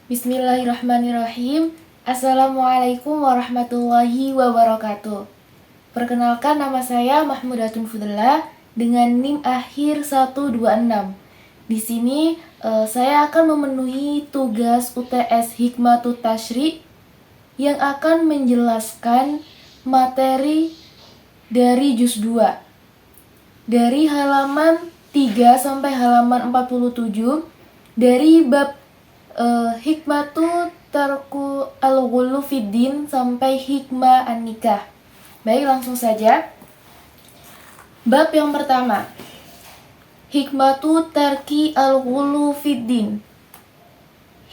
Bismillahirrahmanirrahim. Assalamualaikum warahmatullahi wabarakatuh. Perkenalkan, nama saya Mahmudatun Fudla dengan NIM akhir 126. Di sini saya akan memenuhi tugas UTS Hikmatut Tasyri yang akan menjelaskan materi dari juz 2 dari halaman 3 sampai halaman 47 dari bab hikmatu tarku al-ghulu fiddin sampai hikmah an-nikah. Baik, langsung saja. Bab yang pertama, hikmatu tarki al-ghulu fiddin.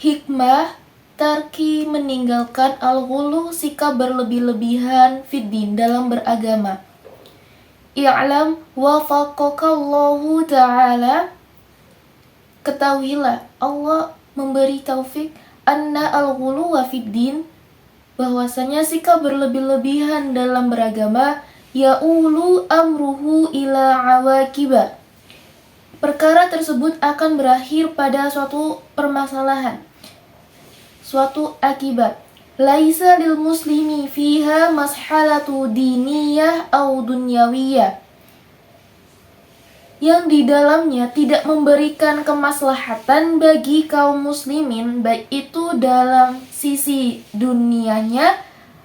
Hikmah tarki meninggalkan al-ghulu, sikap berlebih-lebihan, fiddin dalam beragama. I'lam wafaqakallahu ta'ala, ketahuilah Allah memberi taufik, anna al-ghulu wa fiddin, bahwasanya sikap berlebih-lebihan dalam beragama, ya'ulu amruhu ila awakiba, perkara tersebut akan berakhir pada suatu permasalahan, suatu akibat. Laisa lil muslimi fiha mashalatu diniyah au dunyawiyah, yang di dalamnya tidak memberikan kemaslahatan bagi kaum muslimin, baik itu dalam sisi dunianya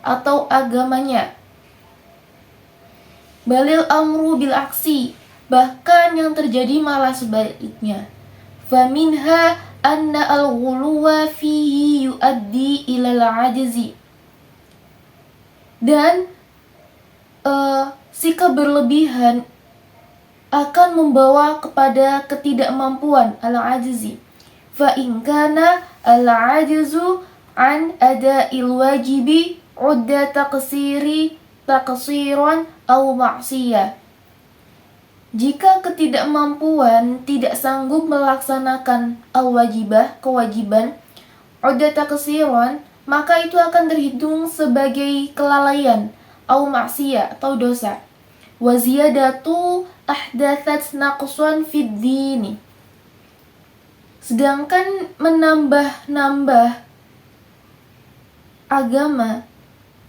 atau agamanya. Balil amru bil aksi, bahkan yang terjadi malah sebaliknya. Faminha anna al-ghuluwa fihi yuaddi ilal ajzi, dan sikap berlebihan akan membawa kepada ketidakmampuan, al-ajzi. Fa in kana al-ajzu an ada'il wajibi udda taqsiran au ma'siyah. Jika ketidakmampuan tidak sanggup melaksanakan al-wajibah, kewajiban, udda taqsiran, maka itu akan terhitung sebagai kelalaian, au ma'siyah atau dosa. Wa ziyadatu ahdathat naqsan fid dini, sedangkan menambah-nambah agama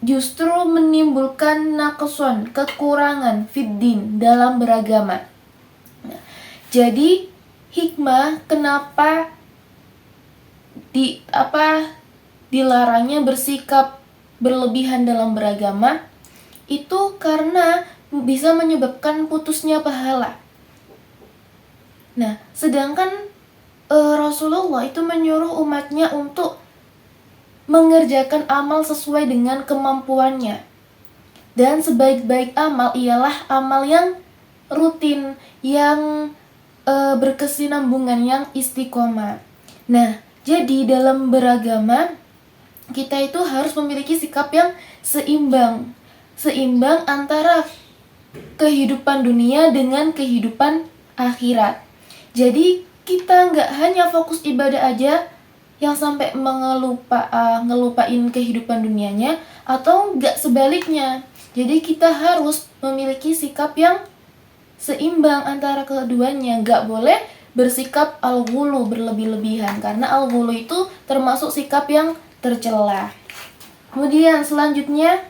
justru menimbulkan naqsan, kekurangan, fid din dalam beragama. Jadi hikmah kenapa dilarangnya bersikap berlebihan dalam beragama itu karena bisa menyebabkan putusnya pahala. Nah, sedangkan Rasulullah itu menyuruh umatnya untuk mengerjakan amal sesuai dengan kemampuannya. Dan sebaik-baik amal ialah amal yang rutin, yang berkesinambungan, yang istiqomah. Nah, jadi dalam beragama kita itu harus memiliki sikap yang seimbang antara kehidupan dunia dengan kehidupan akhirat. Jadi kita nggak hanya fokus ibadah aja yang sampai ngelupain kehidupan dunianya, atau nggak sebaliknya. Jadi kita harus memiliki sikap yang seimbang antara keduanya. Nggak boleh bersikap al-ghulu, berlebih-lebihan, karena al-ghulu itu termasuk sikap yang tercela. Kemudian selanjutnya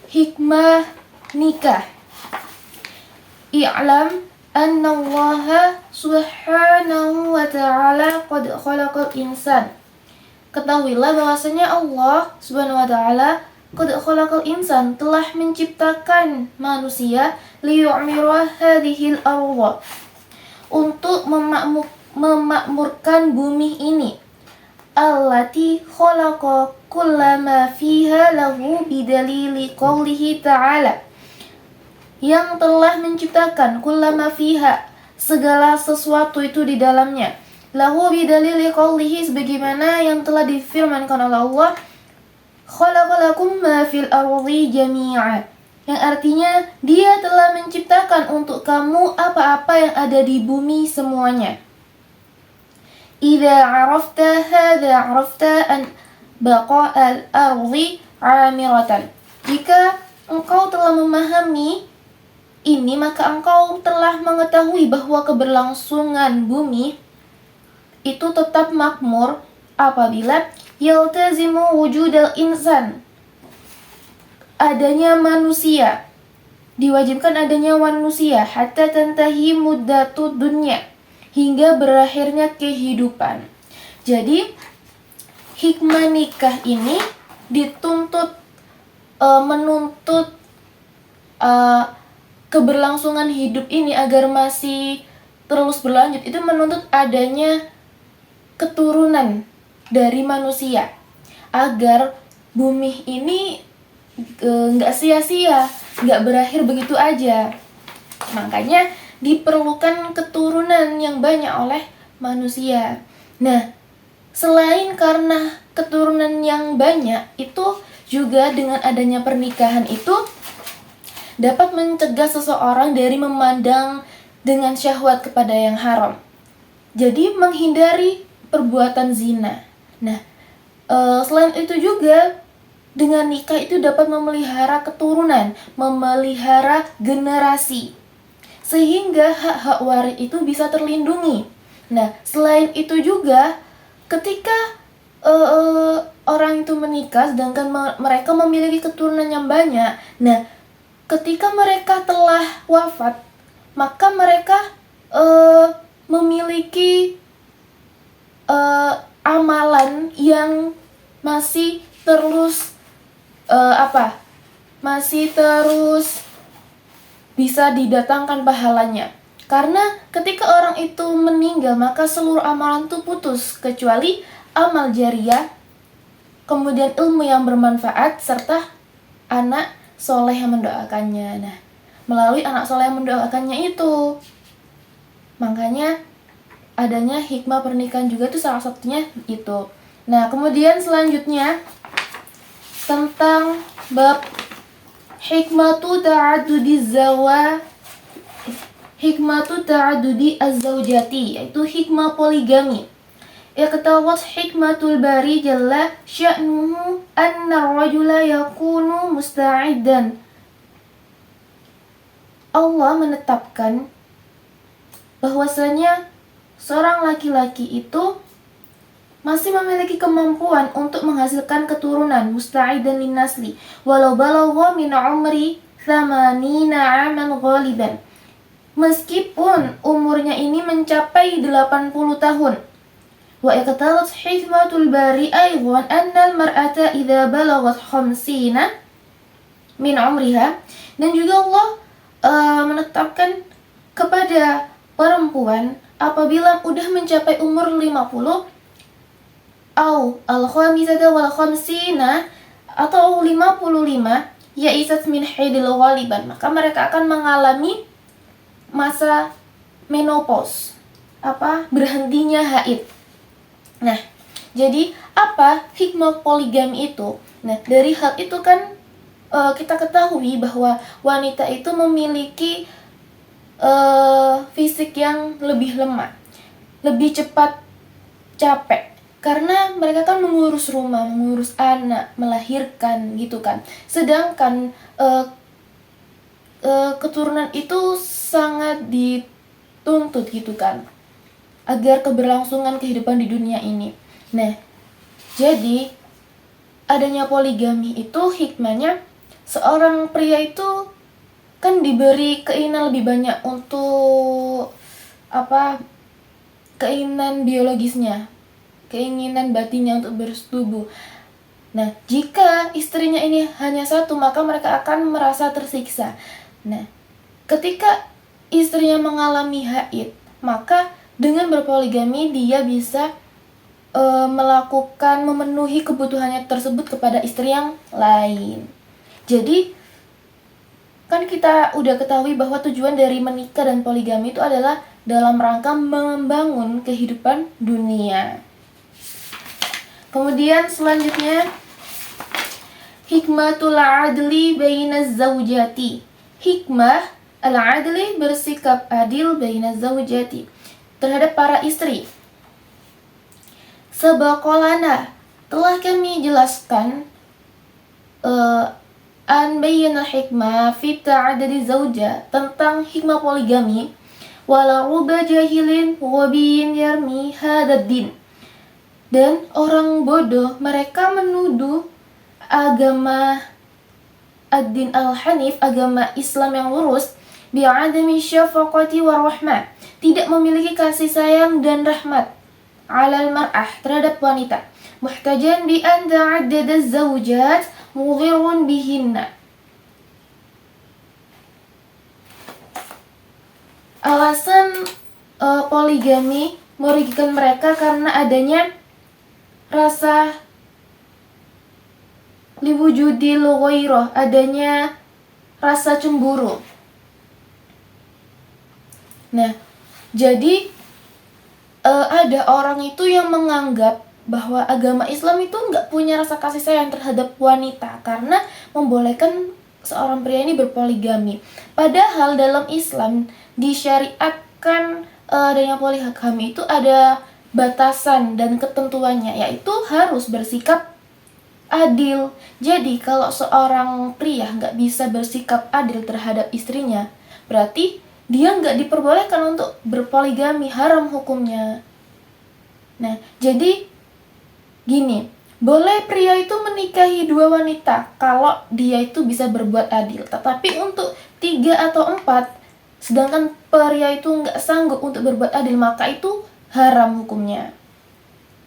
hikmah nikah. I'lam anna Allah subhanahu wa ta'ala qad khalaqal insan. Ketahuilah bahwasanya Allah subhanahu wa ta'ala qad khalaqal insan, telah menciptakan manusia, liyu'mira hadhil ardh, untuk memakmurkan bumi ini, allati khalaqa kullama fiha lahu bidalili qawlihi ta'ala, yang telah menciptakan kullama fiha, segala sesuatu itu di dalamnya, lahu bidalili qawlihi, sebagaimana yang telah difirmankan oleh Allah, khalaqalakum ma fil ardi jami'a, yang artinya dia telah menciptakan untuk kamu apa-apa yang ada di bumi semuanya. Idza arafta hadza arafta an baqa'al ardi 'amiratan, jika engkau telah memahami ini, maka engkau telah mengetahui bahwa keberlangsungan bumi itu tetap makmur apabila yaltazimu wujudal insan, adanya manusia, diwajibkan adanya manusia, hatta tantahi muddatu dunya, hingga berakhirnya kehidupan. Jadi hikmah nikah ini dituntut menuntut keberlangsungan hidup ini agar masih terus berlanjut, itu menuntut adanya keturunan dari manusia agar bumi ini nggak sia-sia, nggak berakhir begitu aja. Makanya diperlukan keturunan yang banyak oleh manusia. Nah, selain karena keturunan yang banyak, itu juga dengan adanya pernikahan itu dapat mencegah seseorang dari memandang dengan syahwat kepada yang haram. Jadi menghindari perbuatan zina. Nah, selain itu juga dengan nikah itu dapat memelihara keturunan, memelihara generasi, sehingga hak-hak waris itu bisa terlindungi. Nah, selain itu juga ketika orang itu menikah sedangkan mereka memiliki keturunan yang banyak, nah ketika mereka telah wafat, maka mereka memiliki amalan yang masih terus masih terus bisa didatangkan pahalanya. Karena ketika orang itu meninggal, maka seluruh amalan itu putus, kecuali amal jariah, kemudian ilmu yang bermanfaat, serta anak soleh yang mendoakannya. Nah, melalui anak soleh yang mendoakannya itu, makanya adanya hikmah pernikahan juga itu salah satunya itu. Nah, kemudian selanjutnya tentang bab hikmatu ta'adudi az-zawjati, yaitu hikmah poligami. Iqtawat hikmatul bari jalla sya'nuhu anna rajula yakunu musta'iddan. Allah menetapkan bahwasanya seorang laki-laki itu masih memiliki kemampuan untuk menghasilkan keturunan, musta'iddan linnasli, walau balagha min umri 80 aman ghaliban, meskipun umurnya ini mencapai 80 tahun. Wa iqtalat hikmatul bari aydan anna al-mar'ata idza balagat 50 min umriha, dan juga Allah menetapkan kepada perempuan apabila udah mencapai umur 50 au al-khamisata wal khamsina, atau 55, ya'isat min haidil ghaliban, maka mereka akan mengalami masa menopause, berhentinya haid. Nah, jadi apa hikmah poligami itu? Nah, dari hal itu kan kita ketahui bahwa wanita itu memiliki fisik yang lebih lemah, lebih cepat capek, karena mereka kan mengurus rumah, mengurus anak, melahirkan gitu kan. Sedangkan keturunan itu sangat dituntut gitu kan, agar keberlangsungan kehidupan di dunia ini. Nah, jadi adanya poligami itu hikmahnya, seorang pria itu kan diberi keinginan lebih banyak untuk keinginan biologisnya, keinginan batinnya untuk bersetubuh. Nah, jika istrinya ini hanya satu, maka mereka akan merasa tersiksa. Nah, ketika istrinya mengalami haid, maka dengan berpoligami dia bisa memenuhi kebutuhannya tersebut kepada istri yang lain. Jadi kan kita udah ketahui bahwa tujuan dari menikah dan poligami itu adalah dalam rangka membangun kehidupan dunia. Kemudian selanjutnya hikmatul adli bainaz zawjati. Hikmah al-adli, bersikap adil, bainaz zawjati, terhadap para istri. Sabaqalana, telah kami jelaskan an bayyana hikmah fi ta'adudi zawja, tentang hikmah poligami. Wala ruba jahilin wabiyin yarmi hadad din, Dan orang bodoh, mereka menuduh agama ad-din al-hanif, agama Islam yang lurus, bi'adami syafaqati wa rahmah, tidak memiliki kasih sayang dan rahmat, alal mar'ah, terhadap wanita, muhtajan bi an ta'addada az-zawjat mudhirun bihinna. Alasan poligami merugikan mereka karena adanya rasa liwujudil ghairah, adanya rasa cemburu. Nah, jadi ada orang itu yang menganggap bahwa agama Islam itu nggak punya rasa kasih sayang terhadap wanita karena membolehkan seorang pria ini berpoligami. Padahal dalam Islam disyariatkan adanya poligami itu ada batasan dan ketentuannya, yaitu harus bersikap adil. Jadi kalau seorang pria nggak bisa bersikap adil terhadap istrinya, berarti dia nggak diperbolehkan untuk berpoligami, haram hukumnya. Nah, jadi gini, boleh pria itu menikahi 2 wanita kalau dia itu bisa berbuat adil. Tetapi untuk 3 atau 4, sedangkan pria itu nggak sanggup untuk berbuat adil, maka itu haram hukumnya.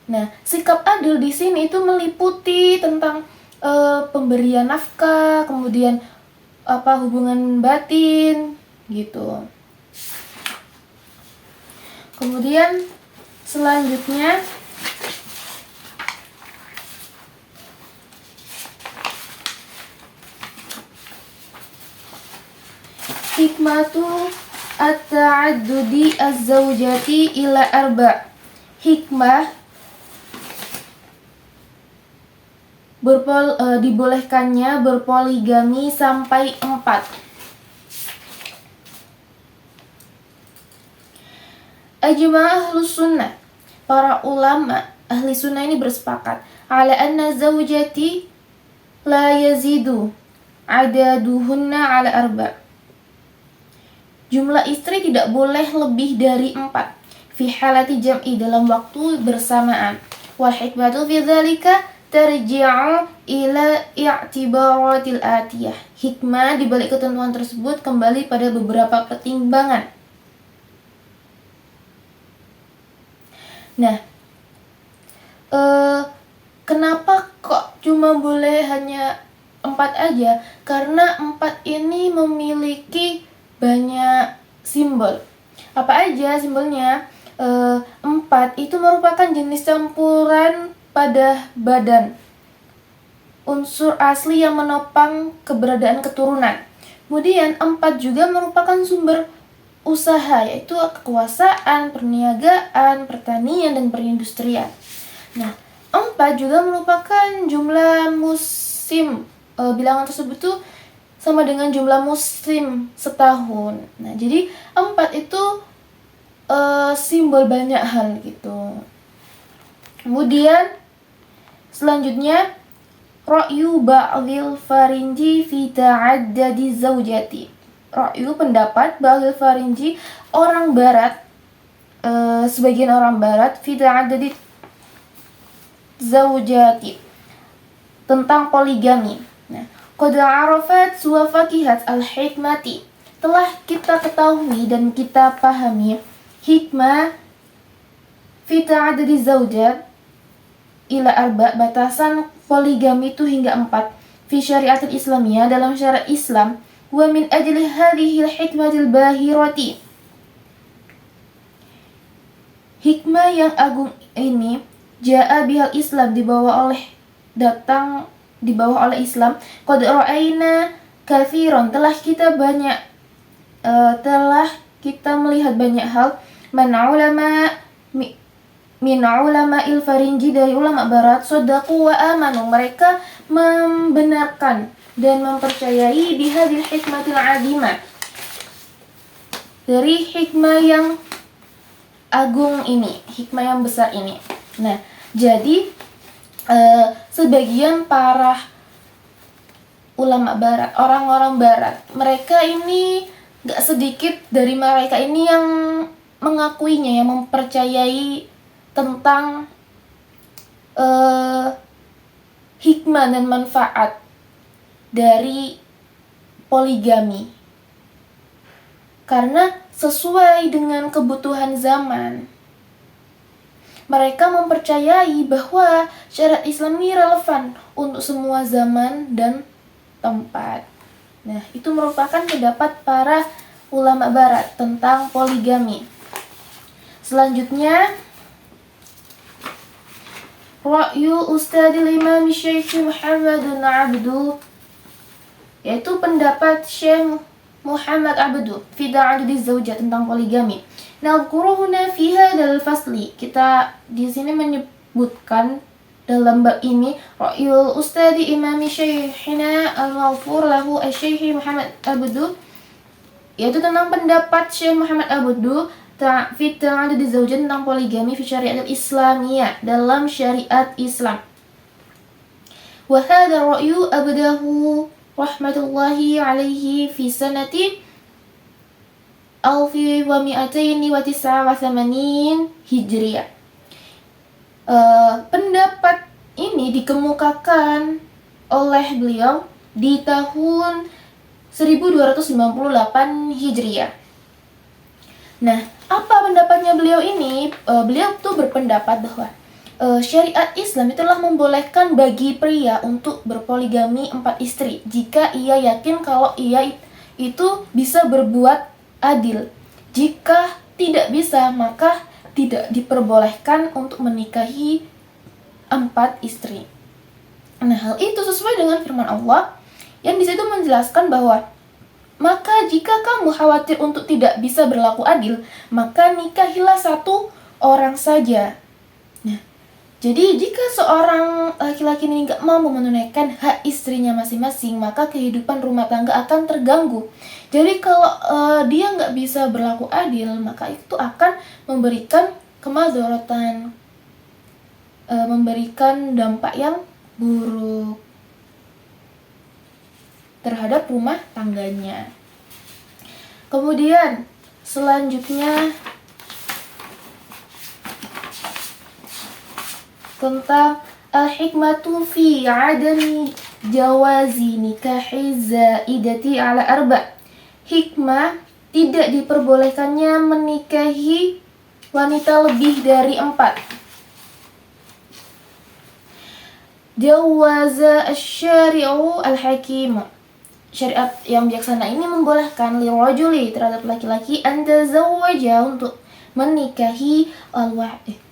Nah, sikap adil di sini itu meliputi tentang pemberian nafkah, kemudian hubungan batin gitu. Kemudian selanjutnya hikmatu at-ta'addudi az-zawjati ila arba'. Hikmah dibolehkannya berpoligami sampai 4. Ajma' ahlus sunnah, para ulama ahli sunnah ini bersepakat ala anna zawjati la yazidu adaduhunna ala arba'. Jumlah istri tidak boleh lebih dari 4 fi halati jam'i, dalam waktu bersamaan. Wal hikmatu fi dzalika tarji'u ila i'tibaratil atiyah. Hikmah di balik ketentuan tersebut kembali pada beberapa pertimbangan. Nah, kenapa kok cuma boleh hanya 4 aja? Karena 4 ini memiliki banyak simbol. Apa aja simbolnya? 4 itu merupakan jenis campuran pada badan, unsur asli yang menopang keberadaan keturunan. Kemudian 4 juga merupakan sumber usaha, yaitu kekuasaan, perniagaan, pertanian, dan perindustrian. Nah, 4 juga merupakan jumlah musim. Bilangan tersebut tuh sama dengan jumlah musim setahun. Nah, jadi 4 itu simbol banyak hal gitu. Kemudian selanjutnya ra'yu ba'dil farinji fi ta'addadi zawjati. Ra'yu pendapat ba'dil farinji, orang barat, sebagian orang barat, fi ta'addadi zawjati, tentang poligami. Nah, qad arafat suwafakihat al-hikmati, telah kita ketahui dan kita pahami hikmah fi ta'addadi zawjat ila arba', batasan poligami itu hingga 4 fi syariatul islamiyah, dalam syariat Islam. Wa min ajli hadhihi al-hikmatil bahirati, hikmah yang agung ini, ja'a bihal Islam, dibawa oleh Islam. Qad ra'ayna kathiran, telah kita melihat banyak hal, min ulama il farinji, dari ulama barat, sodaku wa amanu, mereka membenarkan dan mempercayai bihadil hikmatil azimah, dari hikmah yang agung ini, hikmah yang besar ini. Nah, jadi sebagian para ulama barat, orang-orang barat, mereka ini gak sedikit dari mereka ini yang mengakuinya, yang mempercayai tentang hikmah dan manfaat dari poligami. Karena sesuai dengan kebutuhan zaman, mereka mempercayai bahwa syariat Islam ini relevan untuk semua zaman dan tempat. Nah, itu merupakan pendapat para ulama barat tentang poligami. Selanjutnya, Ra'yu Ustadzil Imam Syekh Muhammad Abdu, yaitu pendapat Syekh Muhammad Abdu fi ta'addudi zaujat, tentang poligami. Nadhkuruhuna fi hadzal fasli. Kita di sini menyebutkan dalam bab ini Ra'yul Ustadzi Imam Syekhina al-Maghfur lahu Syekh Muhammad Abdu, yaitu tentang pendapat Syekh Muhammad Abdu fi ta'addudi zaujat, tentang poligami fi syariat Islamiyah, dalam syariat Islam. Wa hadza ra'yu abdahu rahmatullahi alaihi fi sanati alfi wa mi'ataini wa tis'a wa thamanin hijriyah. Pendapat ini dikemukakan oleh beliau di tahun 1298 Hijriah. Nah, apa pendapatnya beliau ini? Beliau tuh berpendapat bahwa syariat Islam itu telah membolehkan bagi pria untuk berpoligami 4 istri jika ia yakin kalau ia itu bisa berbuat adil. Jika tidak bisa, maka tidak diperbolehkan untuk menikahi 4 istri. Nah, hal itu sesuai dengan firman Allah yang di situ menjelaskan bahwa maka jika kamu khawatir untuk tidak bisa berlaku adil, maka nikahilah 1 orang saja. Nah, jadi jika seorang laki-laki ini nggak mau menunaikan hak istrinya masing-masing, maka kehidupan rumah tangga akan terganggu. Jadi kalau dia nggak bisa berlaku adil, maka itu akan memberikan kemadharatan, memberikan dampak yang buruk terhadap rumah tangganya. Kemudian selanjutnya tentang al-hikmatu fi adami jawazi nikahi zaidati ala arba'. Hikmah tidak diperbolehkannya menikahi wanita lebih dari 4. Jawaza asy-syari'u al-hakim. Syariat yang bijaksana ini membolehkan lirajuli, terhadap laki-laki, antazawwaja, untuk menikahi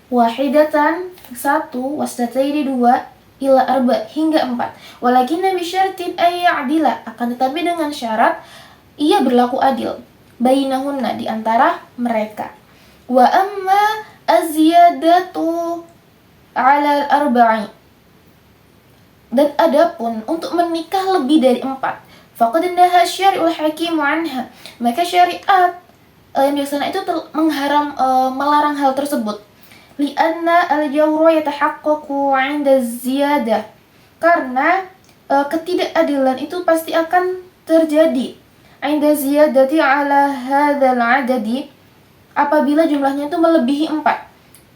wahidatan 1, wasdataini 2, ila arba, hingga 4. Walakin nabi syartin ayya'dila, akan tetapi dengan syarat ia berlaku adil bainahunna, di antara mereka. Wa amma az-ziyadatu 'ala al-arba'i, dan adapun untuk menikah lebih dari 4, faqad naha syari'ul hakim anha, maka syariat yang bijaksana itu melarang hal tersebut. Li'anna al-jawra yatahaqqaqu 'inda ziyadah, karena ketidakadilan itu pasti akan terjadi 'inda ziyadati 'ala hadzal 'adadi, apabila jumlahnya itu melebihi 4.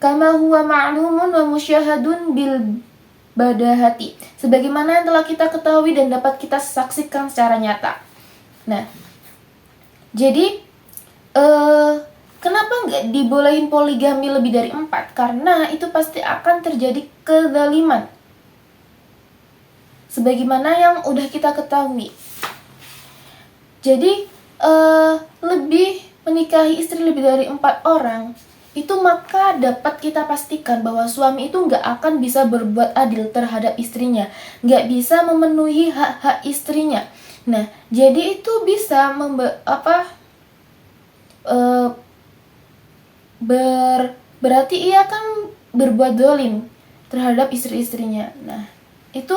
Kama huwa ma'lumun wa musyahadun bil badahati, sebagaimana yang telah kita ketahui dan dapat kita saksikan secara nyata. Nah, jadi kenapa nggak dibolehin poligami lebih dari 4? Karena itu pasti akan terjadi kezaliman, sebagaimana yang udah kita ketahui. Jadi lebih menikahi istri lebih dari 4 orang itu, maka dapat kita pastikan bahwa suami itu nggak akan bisa berbuat adil terhadap istrinya, nggak bisa memenuhi hak-hak istrinya. Nah, jadi itu bisa berarti ia akan berbuat dolim terhadap istri-istrinya. Nah, itu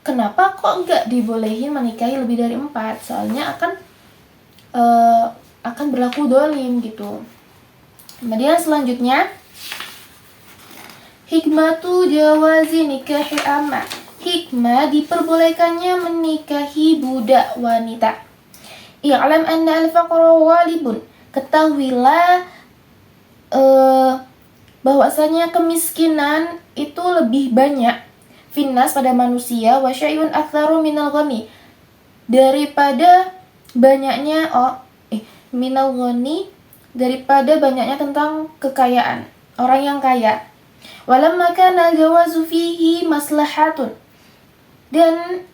kenapa kok nggak dibolehin menikahi lebih dari 4? Soalnya akan berlaku dolim gitu. Kemudian selanjutnya, hikmatu jawazi nikahi amma, hikmah diperbolehkannya menikahi budak wanita. I'lam anna al-faqra walibun, ketahuilah bahwasanya kemiskinan itu lebih banyak finnas pada manusia wa syai'un aktsaru minal ghani, daripada banyaknya minal ghani, daripada banyaknya tentang kekayaan, orang yang kaya. Walamma kana jawazu fihi maslahatun, dan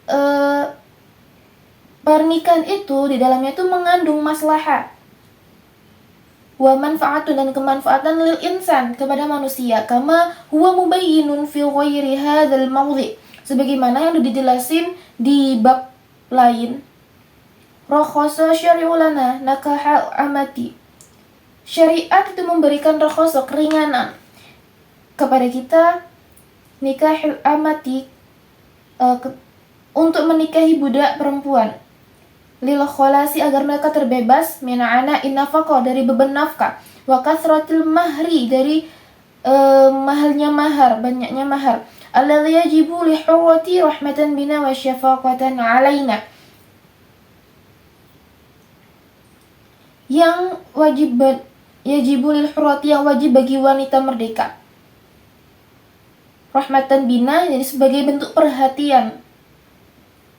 pernikahan itu di dalamnya itu mengandung maslahat, wa manfaatun, dan kemanfaatan lil insan, kepada manusia, kama huwa mubayyinun fi ghairi hadzal mawdhi, sebagaimana yang dijelasin di bab lain. Rakhasa syari'u lana nakahal amati, syariat itu memberikan rakhasa, keringanan kepada kita, nikahil amati, untuk menikahi budak perempuan, lil kholasi, agar mereka terbebas, mina'ana innafaqah, dari beban nafkah, wa kathratil mahri, dari mahalnya mahar, banyaknya mahar, alladhi yajibu li hurwati rahmatan bina wa syafaqatan alaina, yang wajib, yajibu lil hurwati, yang wajib bagi wanita merdeka, rahmatan bina, jadi sebagai bentuk perhatian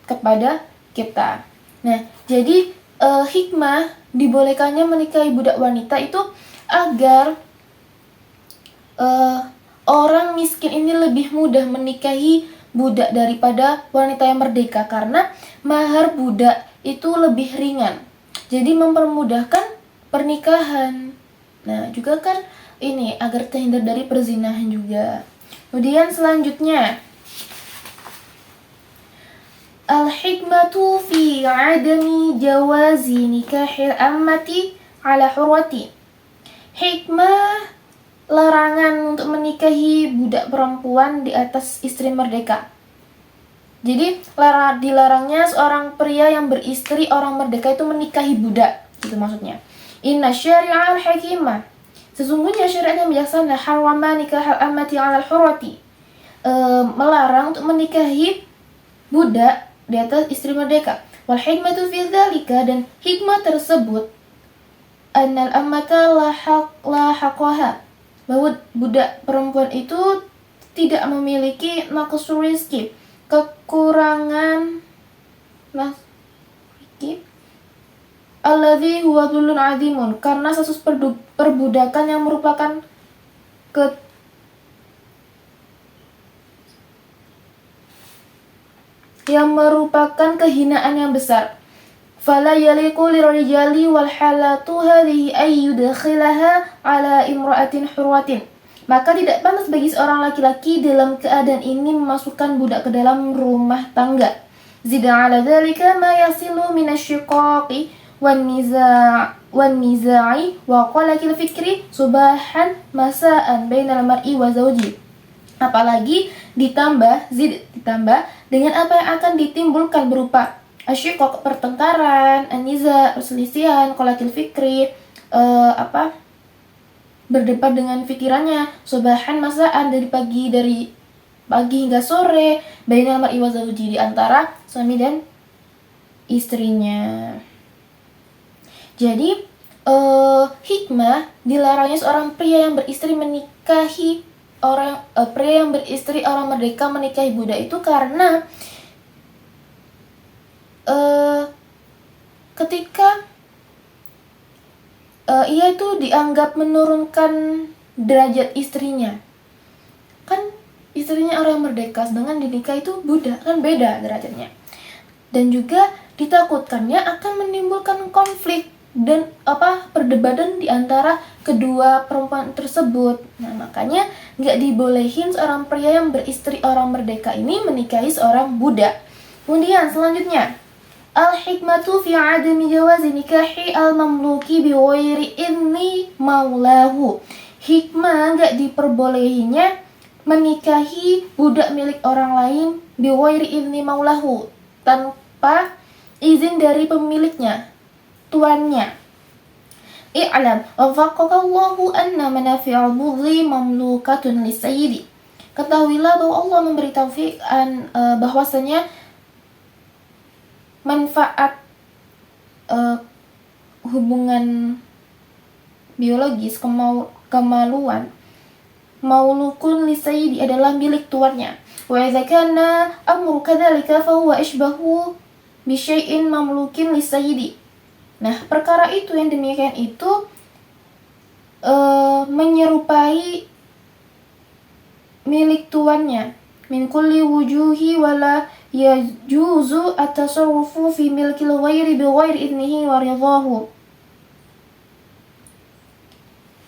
kepada kita. Nah, jadi hikmah dibolehkannya menikahi budak wanita itu agar orang miskin ini lebih mudah menikahi budak daripada wanita yang merdeka, karena mahar budak itu lebih ringan, jadi mempermudahkan pernikahan. Nah, juga kan ini agar terhindar dari perzinahan juga. Kemudian selanjutnya, al-hikmatu fi adami jawazi nikahil ammati ala hurwati, hikmah larangan untuk menikahi budak perempuan di atas istri merdeka. Jadi dilarangnya seorang pria yang beristri orang merdeka itu menikahi budak, gitu maksudnya. Inna syari'al hakimah, sesungguhnya syariat yang bijaksana, harwama nikahal ammati ala hurwati, melarang untuk menikahi budak di atas istri merdeka. Wal hikmatu fi dzalika, dan hikmah tersebut, annal ammata la haqaha, bahwa budak perempuan itu tidak memiliki naqsul rizki, kekurangan rizki, alladzi huwa dhulun azimun, karena status perbudakan yang merupakan kehinaan yang besar. Fala yaliqu lirijali wal halatu hadhihi ay yudkhilaha ala imra'atin hurwatin, maka tidak pantas bagi seorang laki-laki dalam keadaan ini memasukkan budak ke dalam rumah tangga. Zida ala dzalika ma yasilu min asyiqaqi wan niza'i wa qalakil fikri subahan masa'an bainal mar'i wa zawji, apalagi ditambah dengan apa yang akan ditimbulkan berupa asyiqaq, pertengkaran, aniza, perselisihan, qalakil fikri, berdebat dengan pikirannya, subahan masaan, dari pagi hingga sore, bainal mar'i wa zawji, di antara suami dan istrinya. Jadi hikmah dilarangnya seorang pria yang beristri menikahi pria yang beristri orang merdeka menikahi budak itu karena ketika ia itu dianggap menurunkan derajat istrinya. Kan istrinya orang merdeka, sedangkan dinikah itu budak, kan beda derajatnya. Dan juga ditakutkannya akan menimbulkan konflik dan perdebatan di antara kedua perempuan tersebut. Nah, makanya nggak dibolehin seorang pria yang beristri orang merdeka ini menikahi seorang budak. Kemudian selanjutnya, al-hikmatu fi adami jawazi nikahi al-mamluki bi ghairi idzni maulahu, hikmah nggak diperbolehinya menikahi budak milik orang lain bi ghairi idzni maulahu, tanpa izin dari pemiliknya, tuannya. I'lam wafaqakallahu anna manafi'al budhi mamlukatun lisayyidi, ketahuilah bahwa Allah memberi taufik bahwasanya manfaat hubungan biologis, kemaluan maulukun li sayyidi adalah milik tuannya. Wa idza kana amru kadzalika fa huwa ashbahu bi syai'in mamlukin li sayyidi. Nah, perkara itu yang demikian itu menyerupai milik tuannya. Min kulli wujuhi wala yajuzu at-tasarrufu fi milkil ghairi bi ghairi idnihi wa ridahu.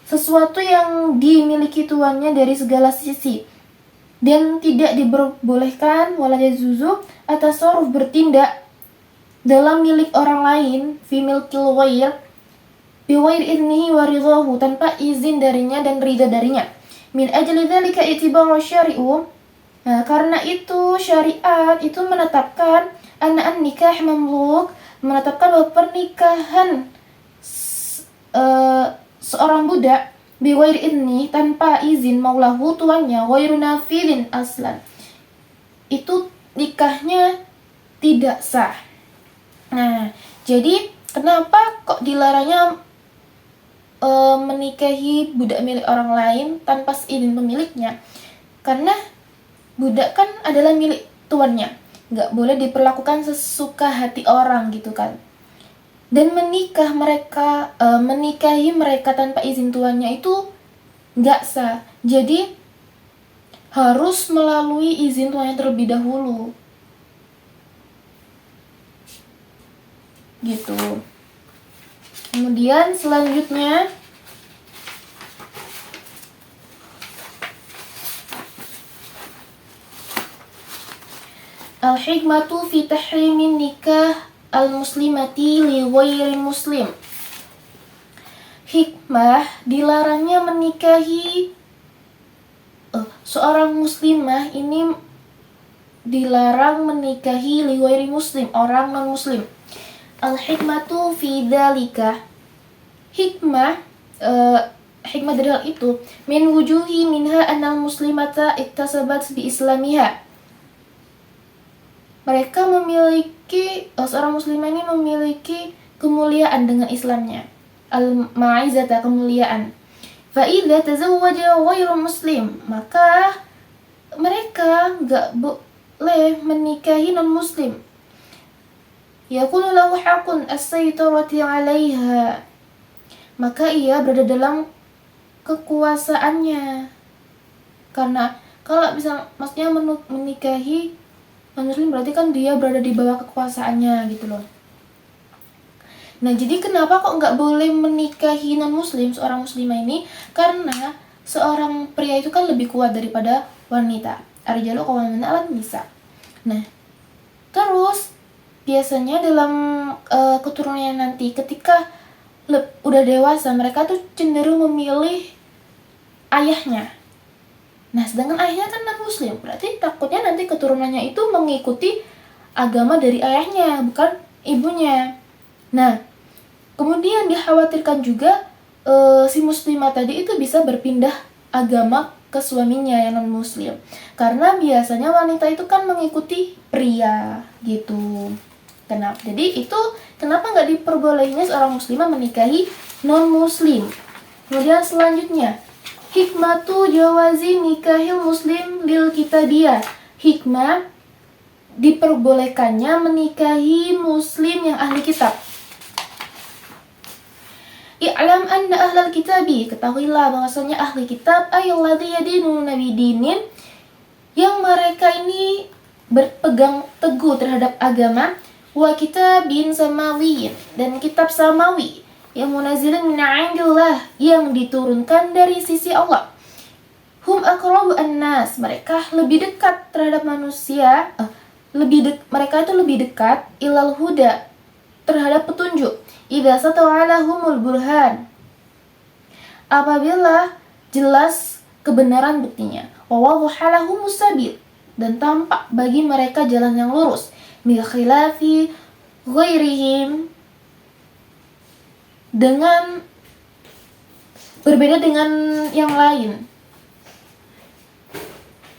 Sesuatu yang dimiliki tuannya dari segala sisi dan tidak diperbolehkan wala yajuzu at-tasarruf bertindak dalam milik orang lain fi milkil ghair bi ghairi idnihi wa ridahu tanpa izin darinya dan ridha darinya. Min ajli dzalika i'tibaru syari'u. Nah, karena itu syariat itu menetapkan an-nikah mamluk, menetapkan bahwa pernikahan seorang budak bi ghairi idni tanpa izin maulahu tuannya ghairu nafidin aslan. Itu nikahnya tidak sah. Nah, jadi kenapa kok dilarangnya menikahi budak milik orang lain tanpa seizin pemiliknya? Karena budak kan adalah milik tuannya, nggak boleh diperlakukan sesuka hati orang gitu kan. Dan menikahi mereka tanpa izin tuannya itu nggak sah. Jadi harus melalui izin tuannya terlebih dahulu. Gitu. Kemudian selanjutnya al-hikmatu fi tahrimin nikah al-muslimati li ghairi muslim. Hikmah dilarangnya menikahi seorang muslimah ini dilarang menikahi li ghairi muslim, orang non muslim. Al-hikmatu fi dzalika. Hikmah dari hal itu min wujuhi minha annal muslimata iktasabat bi islamiha. Mereka memiliki seorang muslimah ini memiliki kemuliaan dengan Islamnya. Al-ma'izata, kemuliaan. Fa idza tazawwaja ghairu muslim, maka mereka enggak boleh menikahi non muslim. Yakunu lahu haqqun as-saytarati 'alaiha. Maka ia berada dalam kekuasaannya. Karena kalau maksudnya menikahi non-muslim berarti kan dia berada di bawah kekuasaannya gitu loh. Nah, jadi kenapa kok nggak boleh menikahi non-muslim seorang muslimah ini? Karena seorang pria itu kan lebih kuat daripada wanita. Ar-rijalu qawwamuna 'alan nisa. Nah, terus biasanya dalam keturunannya nanti ketika udah dewasa mereka tuh cenderung memilih ayahnya. Nah, sedangkan ayahnya kan non muslim, berarti takutnya nanti keturunannya itu mengikuti agama dari ayahnya, bukan ibunya. Nah, kemudian dikhawatirkan juga si muslimah tadi itu bisa berpindah agama ke suaminya yang non muslim. Karena biasanya wanita itu kan mengikuti pria gitu. Jadi itu kenapa nggak diperbolehnya seorang muslimah menikahi non muslim. Kemudian selanjutnya hikmatu jawazi nikahil muslim lil kitabiyah. Hikmah diperbolehkannya menikahi muslim yang ahli kitab. I'lam anna ahlal kitabi, ketahuilah bahwasanya ahli kitab ayyalladzi yadinuna bidinin, yang mereka ini berpegang teguh terhadap agama, wa kitabin samawiyin, dan kitab samawi yang munazilin min 'indillah, yang diturunkan dari sisi Allah. Hum aqrabu annas, mereka lebih dekat terhadap manusia, mereka itu lebih dekat ilal huda, terhadap petunjuk. Idza sata'alahumul burhan, apabila jelas kebenaran buktinya. Wa wadhahalahumus sabil, dan tampak bagi mereka jalan yang lurus. Bil khilafi ghairihim, dengan berbeda dengan yang lain.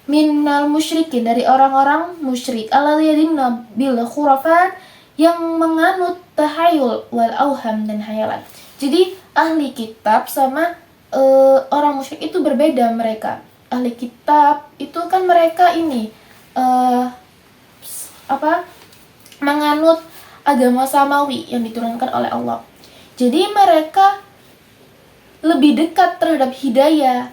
Minal musyrikin, dari orang-orang musyrik. Alladzina bil khurafat, yang menganut tahayul wal auham, dan hayalan. Jadi ahli kitab sama orang musyrik itu berbeda. Mereka ahli kitab itu kan mereka ini menganut agama samawi yang diturunkan oleh Allah. Jadi mereka lebih dekat terhadap hidayah,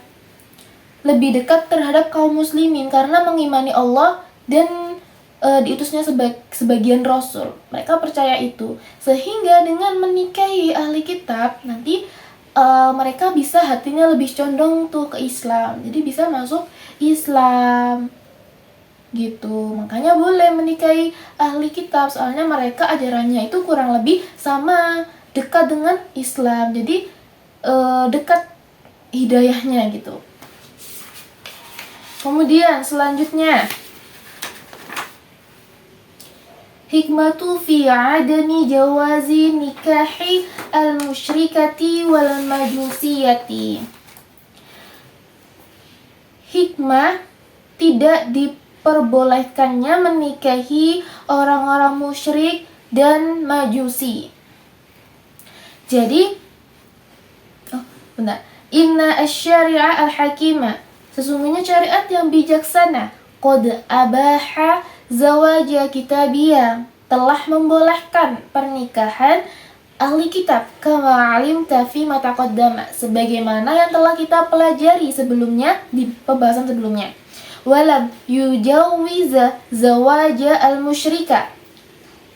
lebih dekat terhadap kaum muslimin karena mengimani Allah dan diutusnya sebagian rasul. Mereka percaya itu, sehingga dengan menikahi ahli kitab nanti mereka bisa hatinya lebih condong tuh ke Islam, jadi bisa masuk Islam gitu. Makanya boleh menikahi ahli kitab, soalnya mereka ajarannya itu kurang lebih sama, dekat dengan Islam, jadi dekat hidayahnya gitu. Kemudian selanjutnya, hikmatu fi adami jawazi nikahi al-musyrikati wal majusiyati. Hikmah tidak diperbolehkannya menikahi orang-orang musyrik dan majusi. Jadi, inna asy-syari'a al-hakimah, sesungguhnya syariat yang bijaksana, qad abaha zawaja kitabiyah, telah membolehkan pernikahan ahli kitab, kama alimta fi ma taqaddama, sebagaimana yang telah kita pelajari sebelumnya di pembahasan sebelumnya. Walam yujawiza zawaja al-musyrika,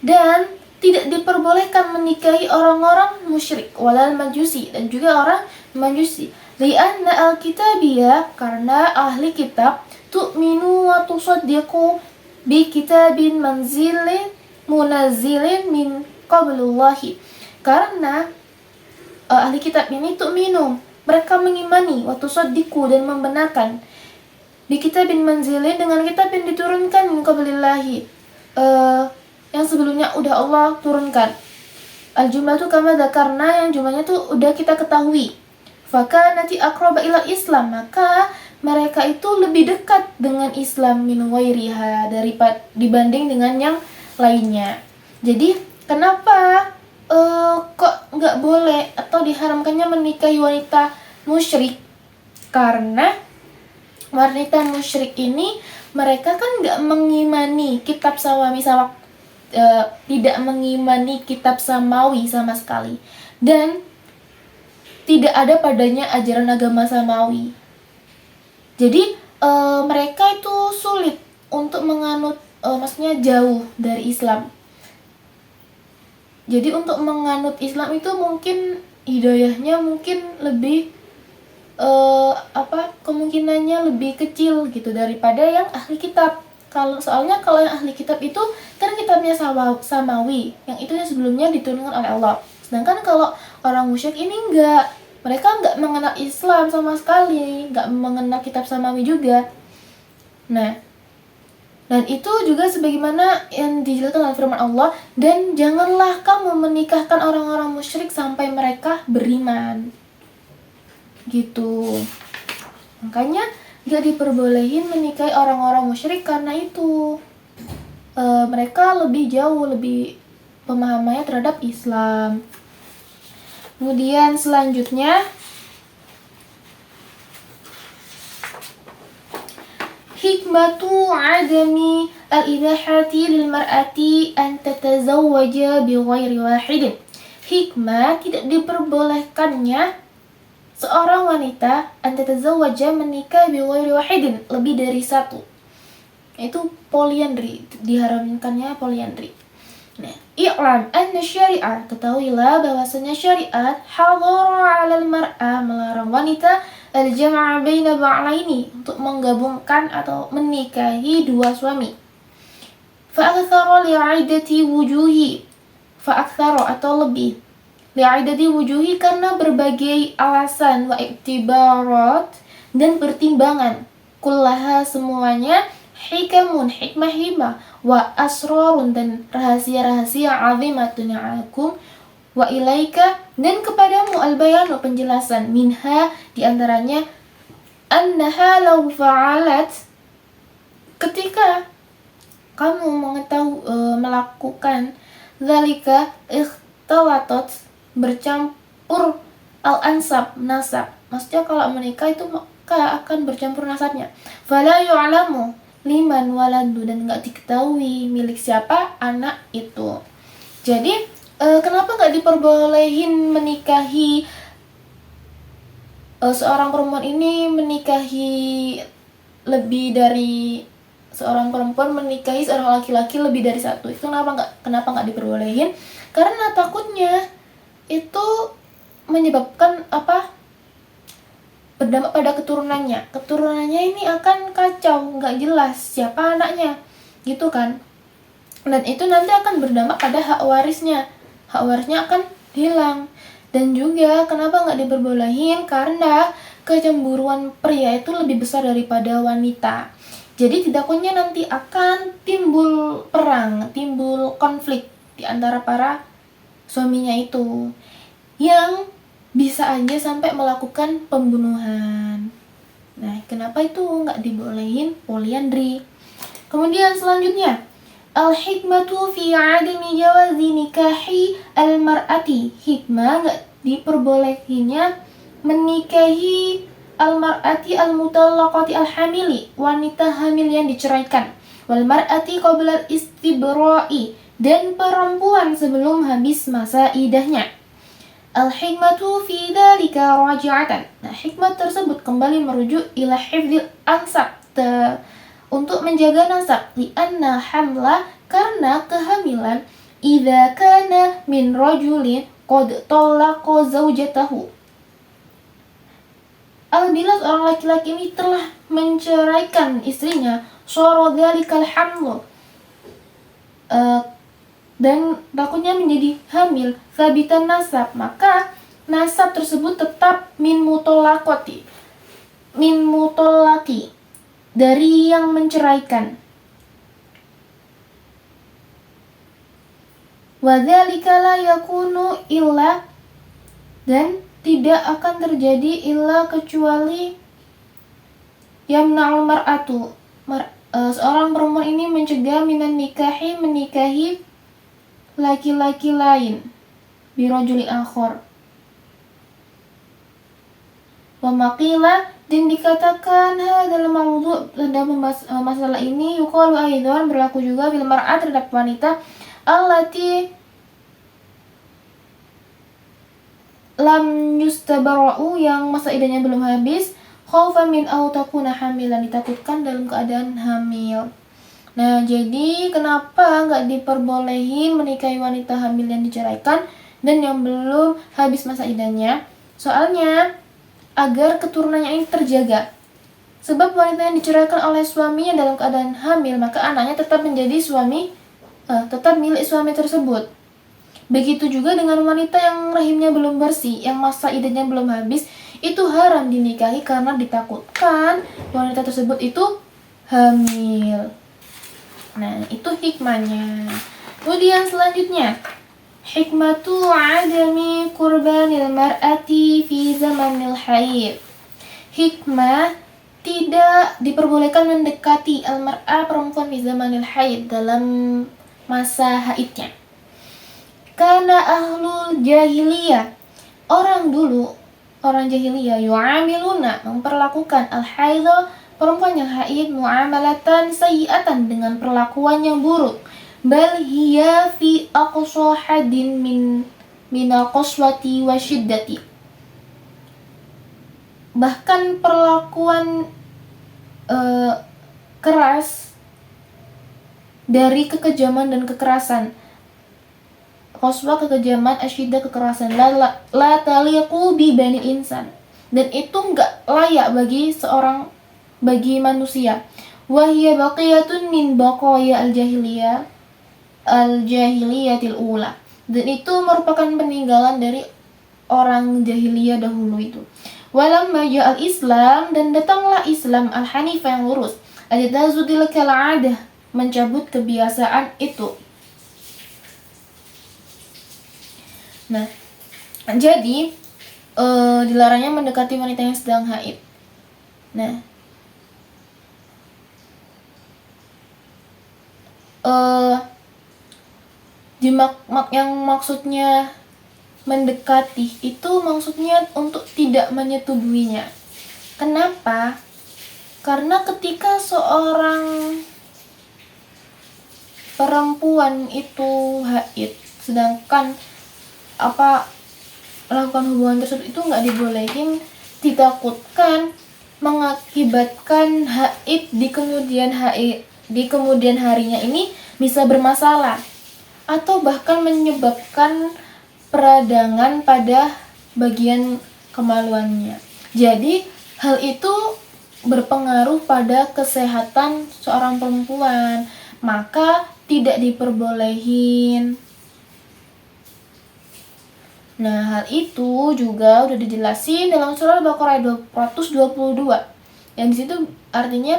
dan tidak diperbolehkan menikahi orang-orang musyrik, walal majusi, dan juga orang majusi. Lianna al-kitabiyah, karena ahli kitab, tu'minu wa tusaddiqu bi kitabin manzilin munazzilin min qablullahi. Karena ahli kitab ini tu'minu, mereka mengimani, wa tusaddiqu, dan membenarkan, bi kitabin manzilin, dengan kitab yang diturunkan min qablillahi, yang sebelumnya udah Allah turunkan. Al-jumlah itu kama dzakarna, yang jumlahnya tuh udah kita ketahui. Fakanati aqraba ila Islam, maka mereka itu lebih dekat dengan Islam min ghairiha, dibanding dengan yang lainnya. Jadi kenapa kok nggak boleh atau diharamkannya menikahi wanita musyrik? Karena wanita musyrik ini mereka kan nggak mengimani kitab samawi tidak mengimani kitab samawi sama sekali, dan tidak ada padanya ajaran agama samawi. Jadi mereka itu sulit untuk menganut, maksudnya jauh dari Islam. Jadi untuk menganut Islam itu mungkin hidayahnya mungkin lebih kemungkinannya lebih kecil gitu daripada yang ahli kitab. Soalnya kalau yang ahli kitab itu kan kitabnya samawi, yang itu yang sebelumnya diturunkan oleh Allah. Sedangkan kalau orang musyrik ini mereka nggak mengenal Islam sama sekali, nggak mengenal kitab samawi juga. Nah, dan itu juga sebagaimana yang dijelaskan dalam firman Allah, dan janganlah kamu menikahkan orang-orang musyrik sampai mereka beriman. Gitu. Makanya gak diperbolehin menikahi orang-orang musyrik karena itu mereka lebih jauh, lebih pemahamannya terhadap Islam. Kemudian selanjutnya, hikmatu adami al-ibahati lil mar'ati an tatazawwaja bi ghairi wahidin. Hikmah tidak diperbolehkannya seorang wanita an tatazawwaja menikah bi ghairi wahidin, lebih dari satu. Itu poliandri, diharamkannya poliandri. Nah, i'lam anna syari'ah, ketahuilah bahwasanya syariat hadhara 'alal mar'a, melarang wanita al-jam'a baina ba'laini, untuk menggabungkan atau menikahi dua suami. Fa'aktsara li'idati wujuhi, fa'aktsara atau lebih, li'idati wujuhi karena berbagai alasan, wa iktibarat dan pertimbangan, kullaha semuanya, hikamun hikmah, wa asrarun dan rahasia-rahasia, azimatun yang agung, wa ilaika dan kepadamu, al-bayanu penjelasan, minha diantaranya, annaha law fa'alat, ketika kamu melakukan zalika ikhtalatat, bercampur al-ansab nasab, Maksudnya kalau menikah itu maka akan bercampur nasabnya. Fala yu'lamu liman waladu, dan nggak diketahui milik siapa anak itu. Jadi kenapa nggak diperbolehin menikahi seorang perempuan ini menikahi lebih dari seorang perempuan menikahi seorang laki-laki lebih dari satu? Itu kenapa nggak diperbolehin? Karena takutnya itu menyebabkan berdampak pada keturunannya ini akan kacau, nggak jelas siapa anaknya gitu kan. Dan itu nanti akan berdampak pada hak warisnya akan hilang. Dan juga kenapa nggak diperbolehin, karena kecemburuan pria itu lebih besar daripada wanita. Jadi tidaknya nanti akan timbul perang, timbul konflik di antara para suaminya itu, yang bisa aja sampai melakukan pembunuhan. Nah, kenapa itu nggak dibolehin poliandri? Kemudian selanjutnya, al-hikmatu fi adami jawazi nikahi al-mar'ati. Hikmah nggak diperbolehinnya menikahi al-mar'ati al-mutallaqati al-hamili, wanita hamil yang diceraikan. Wal mar'ati qabla istibra'i, dan perempuan sebelum habis masa idahnya. Al-hikmatu fi dzalika raji'atan. Nah, hikmah tersebut kembali merujuk ila hifdzil ansab, untuk menjaga nasab, li'anna hamla, karena kehamilan, idza kana min rajulin qad talaqa zaujatahu, apabila seorang laki-laki ini telah menceraikan istrinya, syara dzalikal hamlu, dan takutnya menjadi hamil, sabitan nasab, maka nasab tersebut tetap min mutallaqati, dari yang menceraikan. Wa dzalika la yakunu illa, dan tidak akan terjadi illa kecuali yamna'ul mar'atu, seorang perempuan ini mencegah minan nikahi, menikahi laki-laki lain, birajuli akhor. Wa maqila, dan dikatakan dalam masalah ini, yuqalu aidan, berlaku juga fil mar'at, terhadap wanita allati lam yustabara'u, yang masa idahnya belum habis, khaufan min aw takuna hamilan, ditakutkan dalam keadaan hamil. Nah, jadi kenapa nggak diperbolehin menikahi wanita hamil yang diceraikan dan yang belum habis masa idahnya? Soalnya agar keturunannya ini terjaga. Sebab wanita yang diceraikan oleh suaminya dalam keadaan hamil, maka anaknya tetap menjadi tetap milik suami tersebut. Begitu juga dengan wanita yang rahimnya belum bersih, yang masa idahnya belum habis, itu haram dinikahi karena ditakutkan wanita tersebut itu hamil. Nah, itu hikmahnya. Kemudian selanjutnya, hikmatu adami qurbanil mar'ati fi zamanil haid. Hikmah tidak diperbolehkan mendekati al-mar'ah, perempuan, fi zamanil haid, dalam masa haidnya. Karena ahlul jahiliyah, orang jahiliyah, yu'amiluna, memperlakukan al-haidha, perempuan yang haid, mu'amalatan sayyi'atan, dengan perlakuan yang buruk. Bal hiya fi aqsa hadin min qaswati wa syiddati. Bahkan perlakuan keras dari kekejaman dan kekerasan. Qaswa kekejaman, asyiddah kekerasan. La taliqu bi bani insan. Dan itu enggak layak bagi manusia. Wahia baqiyatun min baqaya al-jahiliyatil ula. Dan itu merupakan peninggalan dari orang jahiliyah dahulu itu. Walamma ja'al Islam, dan datanglah Islam al-hanifah, yang lurus, ajtazudil kal'adah, mencabut kebiasaan itu. Nah, jadi dilarangnya mendekati wanita yang sedang haid. Nah, yang maksudnya mendekati itu maksudnya untuk tidak menyetubuinya. Kenapa? Karena ketika seorang perempuan itu haid, sedangkan melakukan hubungan tersebut itu nggak dibolehin, ditakutkan mengakibatkan haid di kemudian harinya ini bisa bermasalah atau bahkan menyebabkan peradangan pada bagian kemaluannya. Jadi hal itu berpengaruh pada kesehatan seorang perempuan, maka tidak diperbolehin. Nah, hal itu juga udah dijelasin dalam surah Al-Baqarah 222. Yang di situ artinya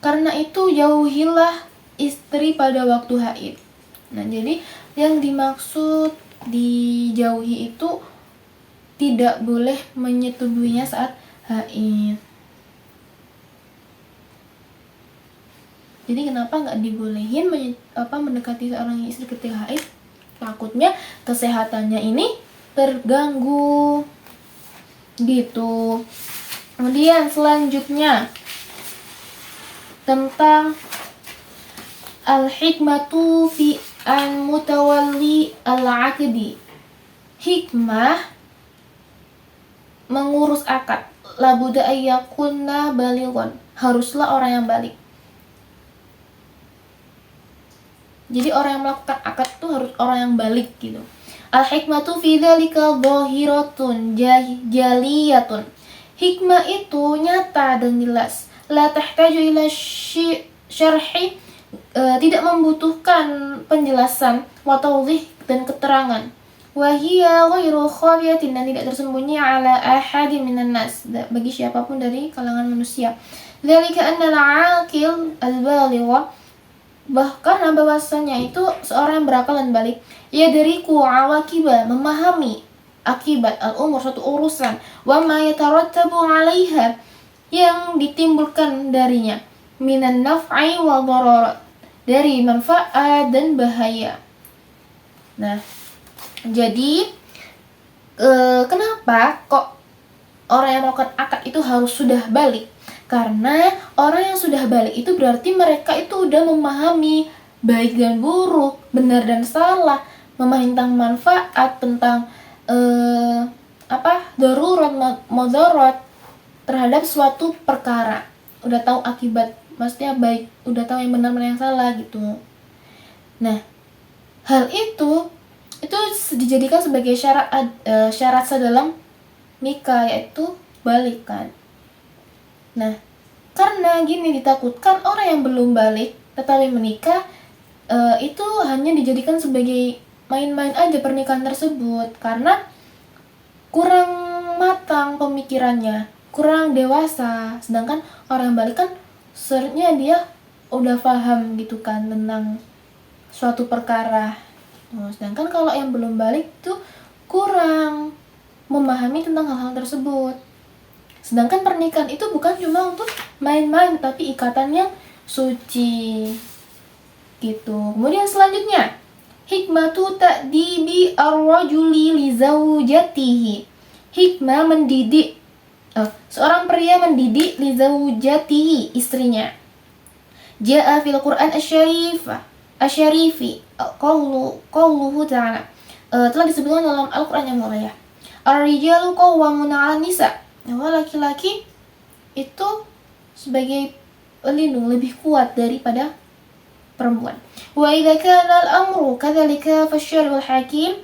karena itu jauhilah istri pada waktu haid. Nah, jadi yang dimaksud dijauhi itu tidak boleh menyetubuinya saat haid. Jadi kenapa nggak dibolehin mendekati seorang istri ketika haid? Takutnya kesehatannya ini terganggu gitu. Kemudian selanjutnya tentang al-hikmatu fi an-mutawalli al-aqdi. Hikmah mengurus akad. Labuda ayyakunna balighan. Haruslah orang yang balik. Jadi orang yang melakukan akad itu harus orang yang balik gitu. Al-hikmatu fi dzalika dhahiratun jaliyatun. Hikmah itu nyata dan jelas. La tahtaju ila syarhi, tidak membutuhkan penjelasan wa tawdih dan keterangan. Wa hiya ghairu khafiyatin, dan tidak tersembunyi ala ahadin minan nas, bagi siapapun dari kalangan manusia. Dzalika anna al-aqil al-baligha, bahkan bahwasanya itu seorang yang berakal dan balik, yadriku awaqiba, memahami akibat al-umur, suatu urusan, wa ma yatarattabu 'alaiha, yang ditimbulkan darinya, minan naf'i wa dhararat, dari manfaat dan bahaya. Nah, jadi kenapa kok orang yang melakukan akad itu harus sudah balik? Karena orang yang sudah balik itu berarti mereka itu udah memahami baik dan buruk, benar dan salah, memahami tentang manfaat, tentang darurat, mudarat terhadap suatu perkara. Udah tahu akibat, maksudnya baik, udah tahu yang benar mana yang salah gitu. Nah, hal itu dijadikan sebagai syarat sedalam nikah, yaitu balikan. Nah, karena gini, ditakutkan orang yang belum balik tetapi menikah itu hanya dijadikan sebagai main-main aja pernikahan tersebut, karena kurang matang pemikirannya, kurang dewasa. Sedangkan orang yang balik kan seharusnya dia udah paham gitu kan tentang suatu perkara. Sedangkan kalau yang belum balik tuh kurang memahami tentang hal-hal tersebut. Sedangkan pernikahan itu bukan cuma untuk main-main, tapi ikatan yang suci gitu. Kemudian selanjutnya, hikmatu ta'dibi ar-rajuli li zawjatihi. Hikmah mendidik, seorang pria mendidik li zawjatihi, istrinya. Ja'a fil Qur'an asyarifi qawluhu ta'ala, telah disebutkan dalam Al-Qur'an yang mulia. Ar-rijalu qawwamuna 'alan nisa. Bahwa laki-laki itu sebagai pelindung, lebih kuat daripada perempuan. Wa idza kana al-amru kadzalika fasyari'ul hakim,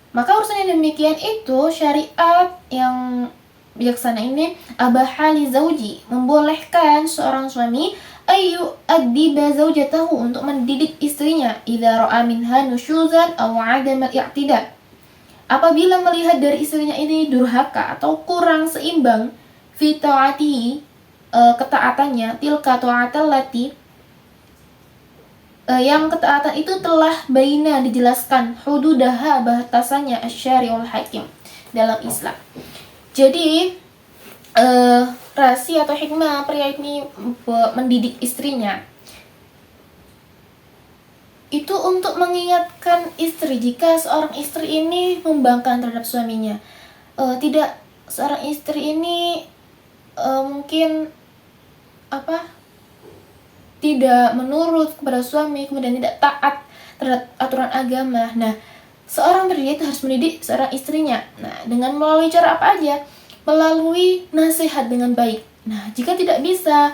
maka urusan yang demikian itu syariat yang bijaksana ini abaha li zauji, membolehkan seorang suami ayu addiba zaujatahu, untuk mendidik istrinya, idza ra'a minha nusyuzan aw 'adama al-i'tidal, apabila melihat dari istrinya ini durhaka atau kurang seimbang, fi ta'atihi, ketaatannya, tilka ta'atal lati, yang ketaatan itu telah baina, dijelaskan, hududaha, batasannya, asyari'ul hakim, dalam Islam. Jadi rasi atau hikmah pria ini mendidik istrinya itu untuk mengingatkan istri jika seorang istri ini membangkang terhadap suaminya. Tidak, seorang istri ini mungkin tidak menurut kepada suami, kemudian tidak taat terhadap aturan agama. Nah, seorang pria itu harus mendidik seorang istrinya. Nah, dengan melalui cara apa aja? Melalui nasihat dengan baik. Nah, jika tidak bisa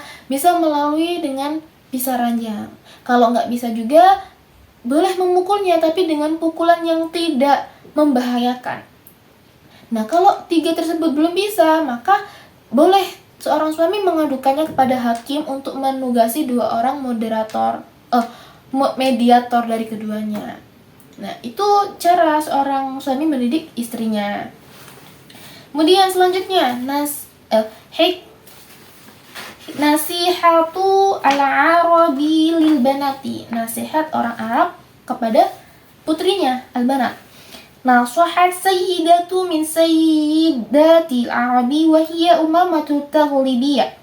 melalui dengan pisah ranjang. Kalau nggak bisa juga, boleh memukulnya, tapi dengan pukulan yang tidak membahayakan. Nah, kalau 3 tersebut belum bisa, maka boleh seorang suami mengadukannya kepada hakim untuk menugasi 2 orang mediator dari keduanya. Nah, itu cara seorang suami mendidik istrinya. Kemudian selanjutnya, nasihatu al-arabi lil banati. Nasihat orang Arab kepada putrinya, al-banat. Nasahat sayyidatu min sayyidatil arabi wa hiya Umamatu Taghlibiyah.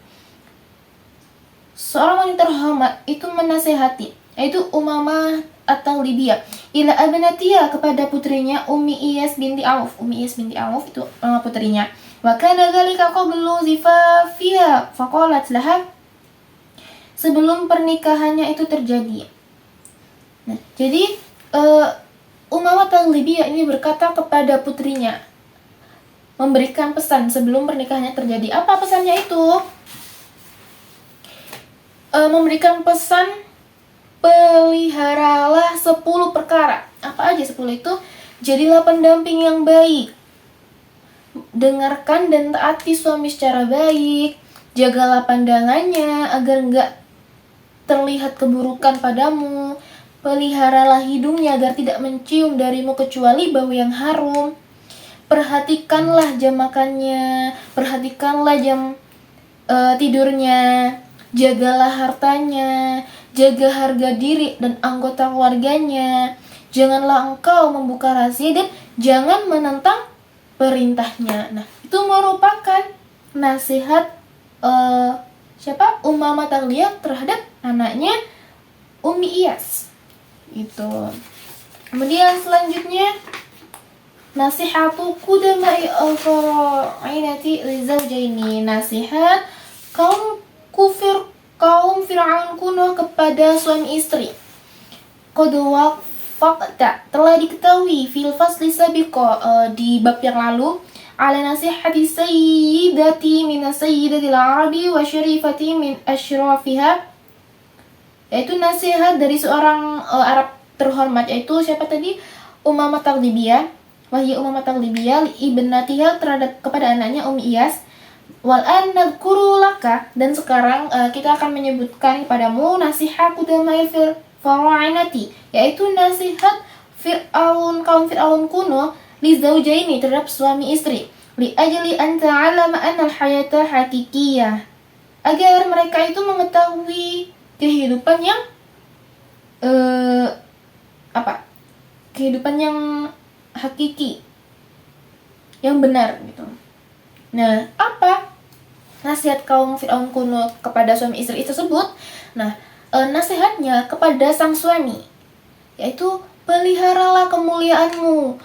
Seorang wanita terhormat itu menasihati, yaitu Umamah At-Taghlibiyah, ila abnatiha, kepada putrinya Ummi Iyas binti Auf. Ummi Iyas binti Auf itu nama putrinya. Wa kana dzalika qablu zifafiha faqalat laha, sebelum pernikahannya itu terjadi. Nah, jadi Umamah Taghlibiyah ini berkata kepada putrinya, memberikan pesan sebelum pernikahannya terjadi. Apa pesannya itu? Memberikan pesan, peliharalah 10 perkara. Apa aja 10 itu? Jadilah pendamping yang baik, dengarkan dan taati suami secara baik, jagalah pandangannya agar enggak terlihat keburukan padamu, peliharalah hidungnya agar tidak mencium darimu kecuali bau yang harum, perhatikanlah jam makannya, perhatikanlah jam tidurnya, jagalah hartanya, jaga harga diri dan anggota keluarganya, janganlah engkau membuka rahasia dan jangan menentang perintahnya. Nah, itu merupakan nasihat Umamah Taghlibiyah terhadap anaknya Ummi Iyas. Itu. Kemudian selanjutnya, nasihatu qudamai al-fara'inati lizaujaini. Nasihat kaum Fir'aun kuno kepada suami istri. Qad wafaqta, telah diketahui fil fasli sabiqa, di bab yang lalu, ala nasihati sayyidati min sayyidatil arabi wa syarifati min asyrafiha, yaitu nasihat dari seorang Arab terhormat, yaitu siapa tadi? Umamah Taghlibiyah. Wahya Umamah Taghlibiyah li ibnatiha, terhadap kepada anaknya Ummi Iyas. Wal an nadhkuru laka, dan sekarang kita akan menyebutkan kepadamu nasihat qudamai fara'inati, yaitu nasihat kaum Fir'aun kuno li zaujaini, terhadap suami istri, li ajli an ta'alama anna al-hayata hakikiyah, agar mereka itu mengetahui kehidupan yang kehidupan yang hakiki, yang benar gitu. Nah, apa nasihat kaum Fir'aun kuno kepada suami istri tersebut? Nah, nasihatnya kepada sang suami, yaitu peliharalah kemuliaanmu,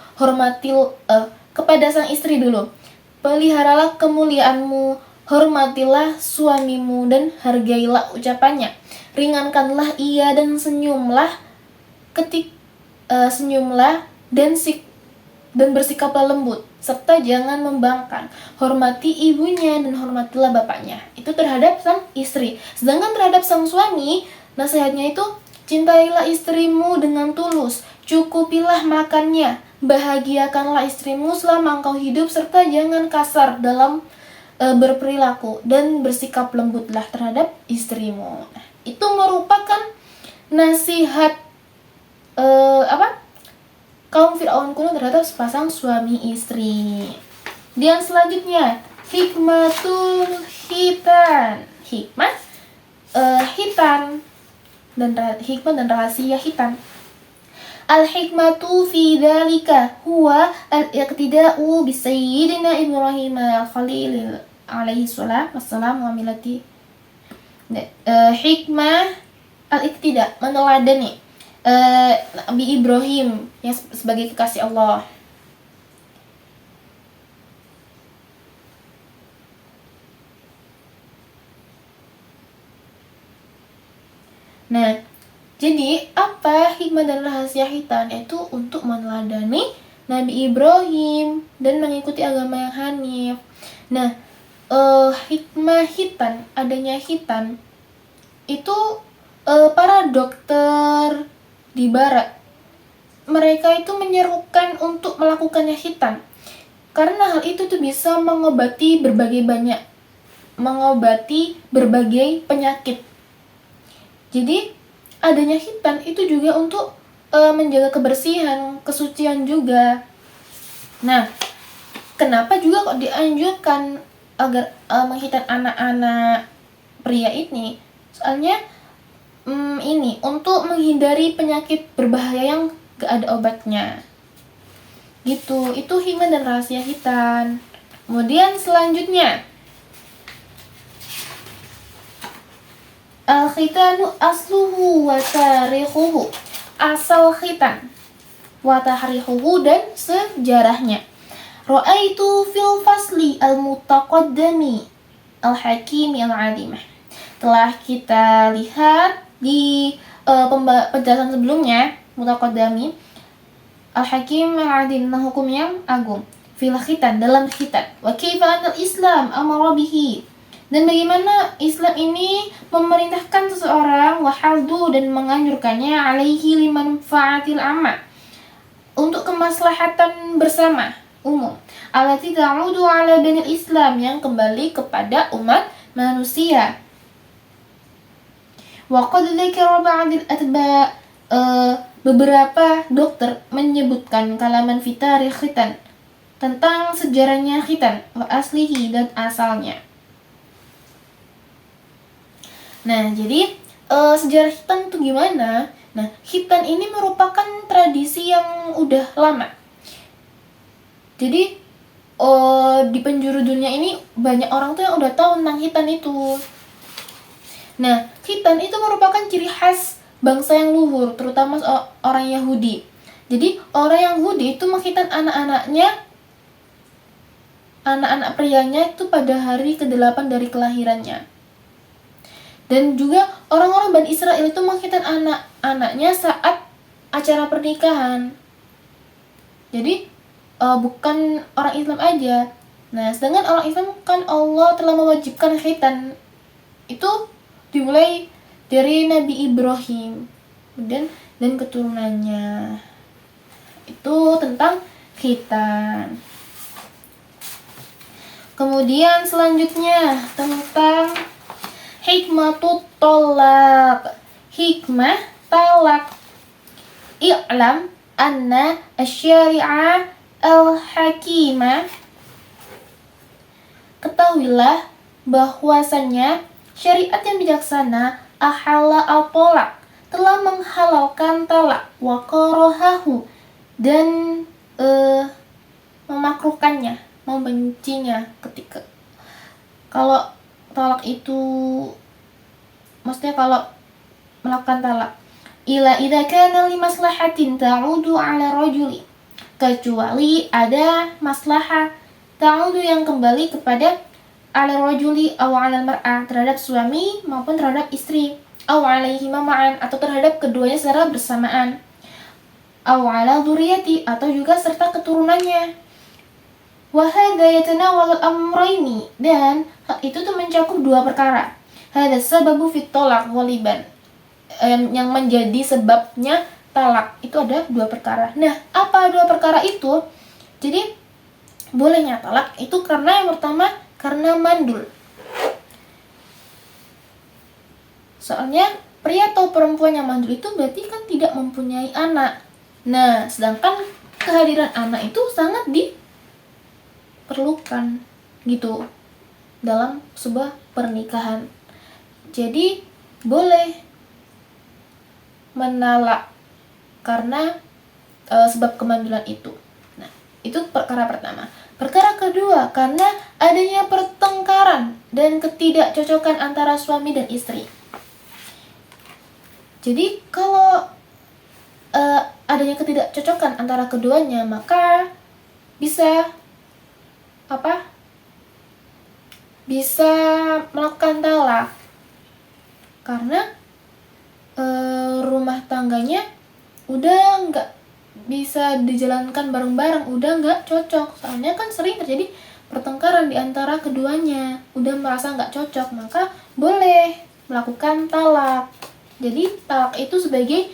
kepada sang istri dulu. Peliharalah kemuliaanmu, hormatilah suamimu dan hargailah ucapannya. Ringankanlah ia dan senyumlah dan bersikaplah lembut, serta jangan membangkang. Hormati ibunya dan hormatilah bapaknya. Itu terhadap sang istri. Sedangkan terhadap sang suami, nasihatnya itu cintailah istrimu dengan tulus, cukupilah makannya, bahagiakanlah istrimu selama engkau hidup, serta jangan kasar dalam berperilaku, dan bersikap lembutlah terhadap istrimu. Itu merupakan nasihat kaum Fir'aun kuno terhadap sepasang suami istri. Dan selanjutnya, hikmatul hitan. Hikmah hitan dan hikmah dan rahasia hitan. Al-hikmatu fi dzalika huwa al-iqtida'u bi sayyidina Ibrahim al-Khalil alaihi wassalam wa millati. Hikmah al-iqtida, meneladani. Nabi Ibrahim yang sebagai kekasih Allah. Nah, jadi apa hikmah dan rahasia khitan? Itu untuk meneladani Nabi Ibrahim dan mengikuti agama yang hanif. Nah, hikmah khitan, adanya khitan itu para dokter di barat, mereka itu menyerukan untuk melakukannya khitan karena hal itu tuh bisa mengobati berbagai penyakit. Jadi adanya khitan itu juga untuk menjaga kebersihan, kesucian juga. Nah, kenapa juga kok dianjurkan agar menghitan anak-anak pria ini? Soalnya ini untuk menghindari penyakit berbahaya yang gak ada obatnya. Gitu, itu hikmah dan rahasia khitan. Kemudian selanjutnya, al-khitanu asluhu wa tarikhuhu. Asal khitan, wa tahrihuhu, dan sejarahnya. Ra'aitu fil fasli al-mutaqaddami al-hakimi al-alimah. Telah kita lihat di penjelasan sebelumnya, mutaqaddami al-hakim al-alim, hukum yang agung, fil khitan, dalam khitan. Wa kaifa anal Islam amara bihi, dan bagaimana Islam ini memerintahkan seseorang, wahaldu, dan menganjurkannya, alaihi liman fa'atil amma, untuk kemaslahatan bersama umum, allati ta'udu ala banil Islam, yang kembali kepada umat manusia. Wa qad dzakara ba'dil atba, beberapa dokter menyebutkan kalaman fi tarikh khitan, tentang sejarahnya khitan, wa aslihi, dan asalnya. Nah, jadi sejarah khitan itu gimana? Nah, khitan ini merupakan tradisi yang udah lama. Jadi di penjuru dunia ini banyak orang tuh yang udah tahu tentang khitan itu. Nah, khitan itu merupakan ciri khas bangsa yang luhur, terutama orang Yahudi. Jadi orang Yahudi itu mengkhitan anak-anak prianya itu pada hari ke-8 dari kelahirannya. Dan juga orang-orang Bani Israel itu mengkhitan anak-anaknya saat acara pernikahan. Jadi bukan orang Islam aja. Nah, sedangkan orang Islam kan Allah telah mewajibkan khitan itu dimulai dari Nabi Ibrahim dan keturunannya. Itu tentang khitan. Kemudian selanjutnya tentang hikmatut tolak, hikmah talak. I'lam anna asy-syari'a al-hakimah, ketahuilah bahwasannya syariat yang bijaksana, ahalla al-tolak, telah menghalalkan talak, wa karahahu, dan memakruhkannya, membencinya. Ketika kalau talak itu, maksudnya kalau melakukan talak, ila idza kana li maslahatin ta'udu 'ala rajuli, kecuali ada maslahah ta'udu yang kembali kepada 'ala rajuli aw 'ala mar'ah, terhadap suami maupun terhadap istri, aw 'alaihima ma'an, atau terhadap keduanya secara bersamaan, aw 'ala dzurriyyati, atau juga serta keturunannya. Wa hadza yatanawal al-amrayni, dan itu tuh mencakup dua perkara. Hadza sababu fit talaq ghaliban, yang menjadi sebabnya talak itu ada dua perkara. Nah, apa dua perkara itu? Jadi bolehnya talak itu karena yang pertama karena mandul. Soalnya pria atau perempuan yang mandul itu berarti kan tidak mempunyai anak. Nah, sedangkan kehadiran anak itu sangat diperlukan gitu dalam sebuah pernikahan. Jadi boleh menalak karena sebab kemandulan itu. Nah, itu perkara pertama. Perkara kedua, karena adanya pertengkaran dan ketidakcocokan antara suami dan istri. Jadi kalau adanya ketidakcocokan antara keduanya, maka bisa bisa melakukan talak karena rumah tangganya udah nggak bisa dijalankan bareng-bareng, udah nggak cocok. Soalnya kan sering terjadi pertengkaran di antara keduanya, udah merasa nggak cocok, maka boleh melakukan talak. Jadi talak itu sebagai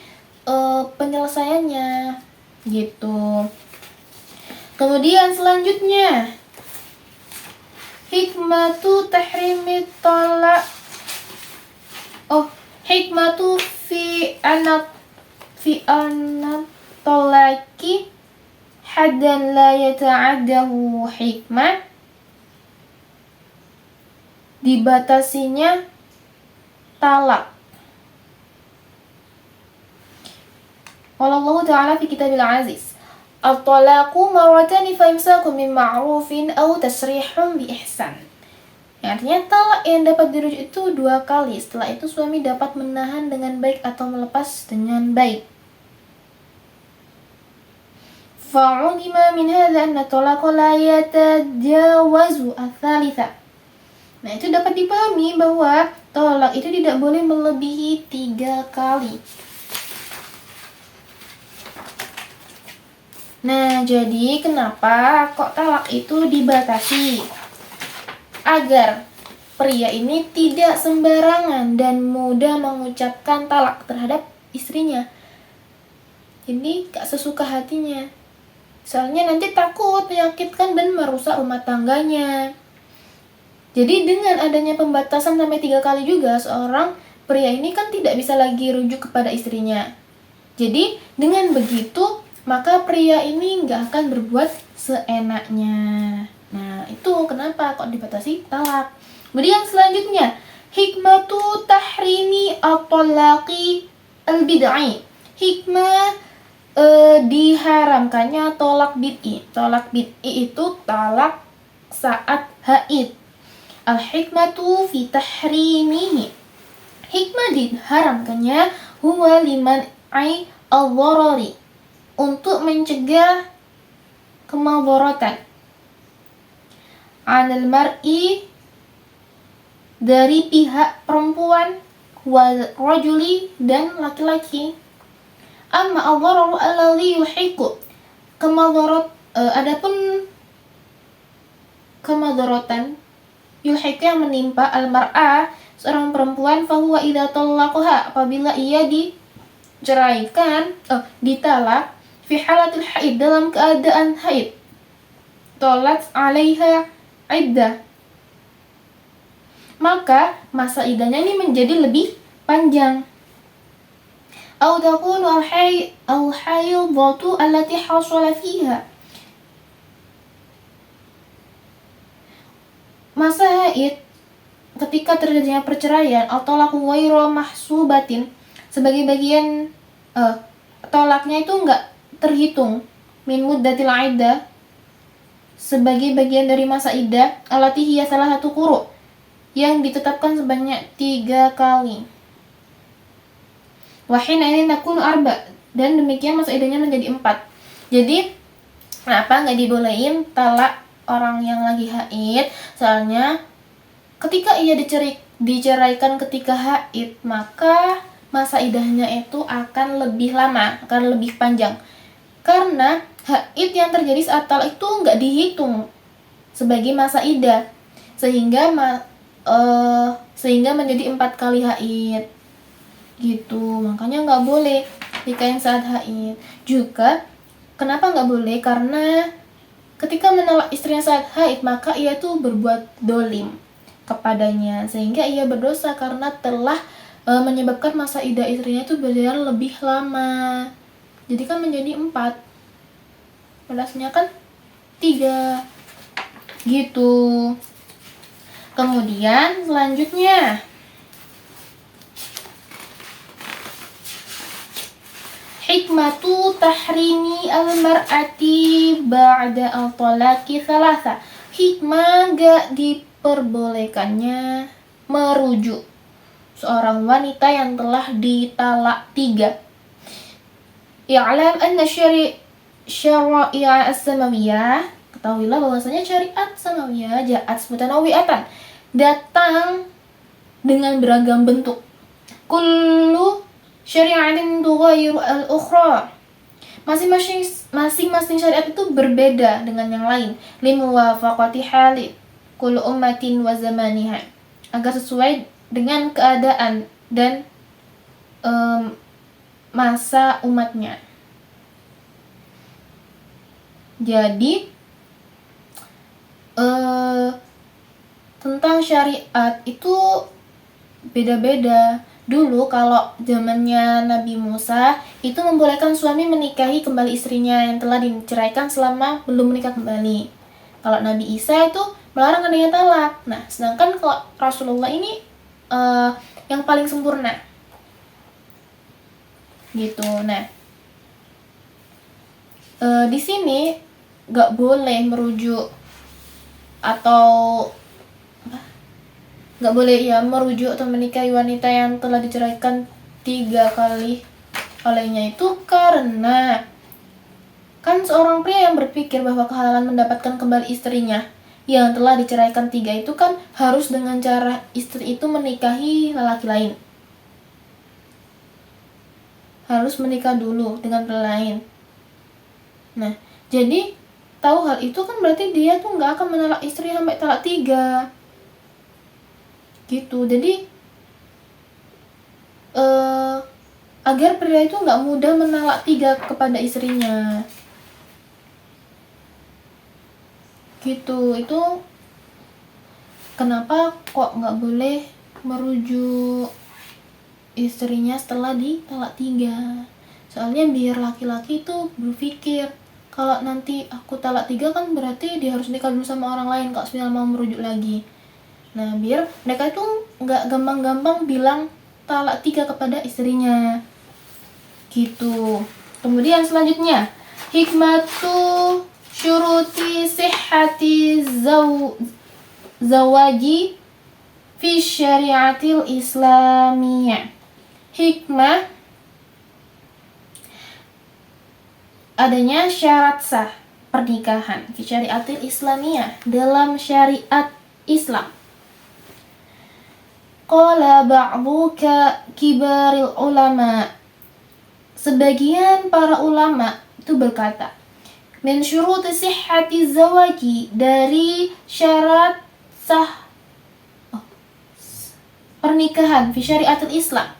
penyelesaiannya gitu. Kemudian selanjutnya, hikmatu tahrimit talak. Hikmatu fi anat talaki haddan la yata'addahu hikmah. Dibatasinya talak. Wallahu ta'ala fi kitabil aziz. At-talaqu marratani fa imsakun min ma'rufin aw tasrihun bi ihsan. Artinya talak yang dapat dirujuk itu 2 kali. Setelah itu suami dapat menahan dengan baik atau melepas dengan baik. Fa'ulima min hadha anna talaqa la yatajawazu ats-tsalitsah. Nah, itu dapat dipahami bahwa talak itu tidak boleh melebihi 3 kali. Nah, jadi kenapa kok talak itu dibatasi? Agar pria ini tidak sembarangan dan mudah mengucapkan talak terhadap istrinya. Jadi gak sesuka hatinya. Soalnya nanti takut menyakitkan dan merusak rumah tangganya. Jadi dengan adanya pembatasan sampai 3 kali juga, seorang pria ini kan tidak bisa lagi rujuk kepada istrinya. Jadi dengan begitu, maka pria ini gak akan berbuat seenaknya. Nah, itu kenapa kok dibatasi talak. Kemudian selanjutnya, hikmatu tahrimi at-talaqi al-bid'i. Hikmah diharamkannya tolak bid'i. Tolak bid'i itu talak saat haid. Al-hikmatu fi tahrimihi. Hikmah diharamkannya huwa liman al-dharari, untuk mencegah kemadharatan. Anil mar'i, dari pihak perempuan, wal rajuli, dan laki-laki. Amma al-dhararu alladhi yuhiqu, adapun kemadharatan yuhiqu yang menimpa al-mar'a, seorang perempuan, fahuwa idza talaqaha, apabila ia diceraikan, ditalak, fi halatil haid, dalam keadaan haid, talat 'alaiha iddah, maka masa iddahnya ini menjadi lebih panjang. Au takunu al-haydatu allati hasala fiha, masa haid ketika terjadinya perceraian, atau talaqu ghairu mahsubatin, sebagai bagian tolaknya itu enggak terhitung, min muddatil iddah, sebagai bagian dari masa iddah, allati hiya salah satu quru, yang ditetapkan sebanyak 3 kali. Wa hina ini nakunu arba, dan demikian masa iddahnya menjadi 4. Jadi kenapa nggak dibolehin talak orang yang lagi haid? Soalnya ketika ia diceraikan ketika haid, maka masa iddahnya itu akan lebih lama, akan lebih panjang. Karena haid yang terjadi saat talak itu nggak dihitung sebagai masa iddah, sehingga menjadi 4 kali haid gitu. Makanya nggak boleh nikahin saat haid. Juga kenapa nggak boleh? Karena ketika menolak istrinya saat haid, maka ia tuh berbuat dolim kepadanya, sehingga ia berdosa karena telah menyebabkan masa iddah istrinya itu berjalan lebih lama. Jadi kan menjadi 4, padahal kan 3 gitu. Kemudian selanjutnya, hikmatu tahrimi al-mar'ati ba'da al-talaqi thalatha. Hikmah gak diperbolehkannya merujuk seorang wanita yang telah ditalak 3. I'lam anna syara'i'a as-samawiyah, ketahuilah bahwasanya syariat samawiyah ja'at mutanawwi'atan, datang dengan beragam bentuk. Kullu syari'atin tughayyiru al-ukhra, masing-masing syariat itu berbeda dengan yang lain. Limuwafaqati hali kullu ummatin wa zamaniha, agar sesuai dengan keadaan dan masa umatnya. Jadi tentang syariat itu beda-beda. Dulu kalau zamannya Nabi Musa itu membolehkan suami menikahi kembali istrinya yang telah diceraikan selama belum menikah kembali. Kalau Nabi Isa itu melarang adanya talak. Nah, sedangkan kalau Rasulullah ini yang paling sempurna. Gitu. Nah, di sini nggak boleh merujuk atau nggak boleh merujuk atau menikahi wanita yang telah diceraikan 3 kali olehnya, itu karena kan seorang pria yang berpikir bahwa kehalalan mendapatkan kembali istrinya yang telah diceraikan 3 itu kan harus dengan cara istri itu menikahi lelaki lain, harus menikah dulu dengan pria lain. Nah, jadi tahu hal itu kan berarti dia tuh nggak akan menolak istri sampai talak 3 gitu. Jadi agar pria itu nggak mudah menolak 3 kepada istrinya gitu. Itu kenapa kok nggak boleh merujuk istrinya setelah ditalak 3. Soalnya biar laki-laki tuh berpikir, kalau nanti aku talak 3 kan berarti dia harus nikah dulu sama orang lain kalau misalnya mau merujuk lagi. Nah, biar mereka itu nggak gampang-gampang bilang talak 3 kepada istrinya gitu. Kemudian selanjutnya, hikmatu syuruti sihhati zawaji fi syariatil islamiyah. Hikmah adanya syarat sah pernikahan fi syariatil islamiyah, dalam syariat Islam. Qala ba'du kibaril ulama, sebagian para ulama itu berkata, min syuruti sihhati zawaji, dari syarat sah pernikahan fi syariatil Islam,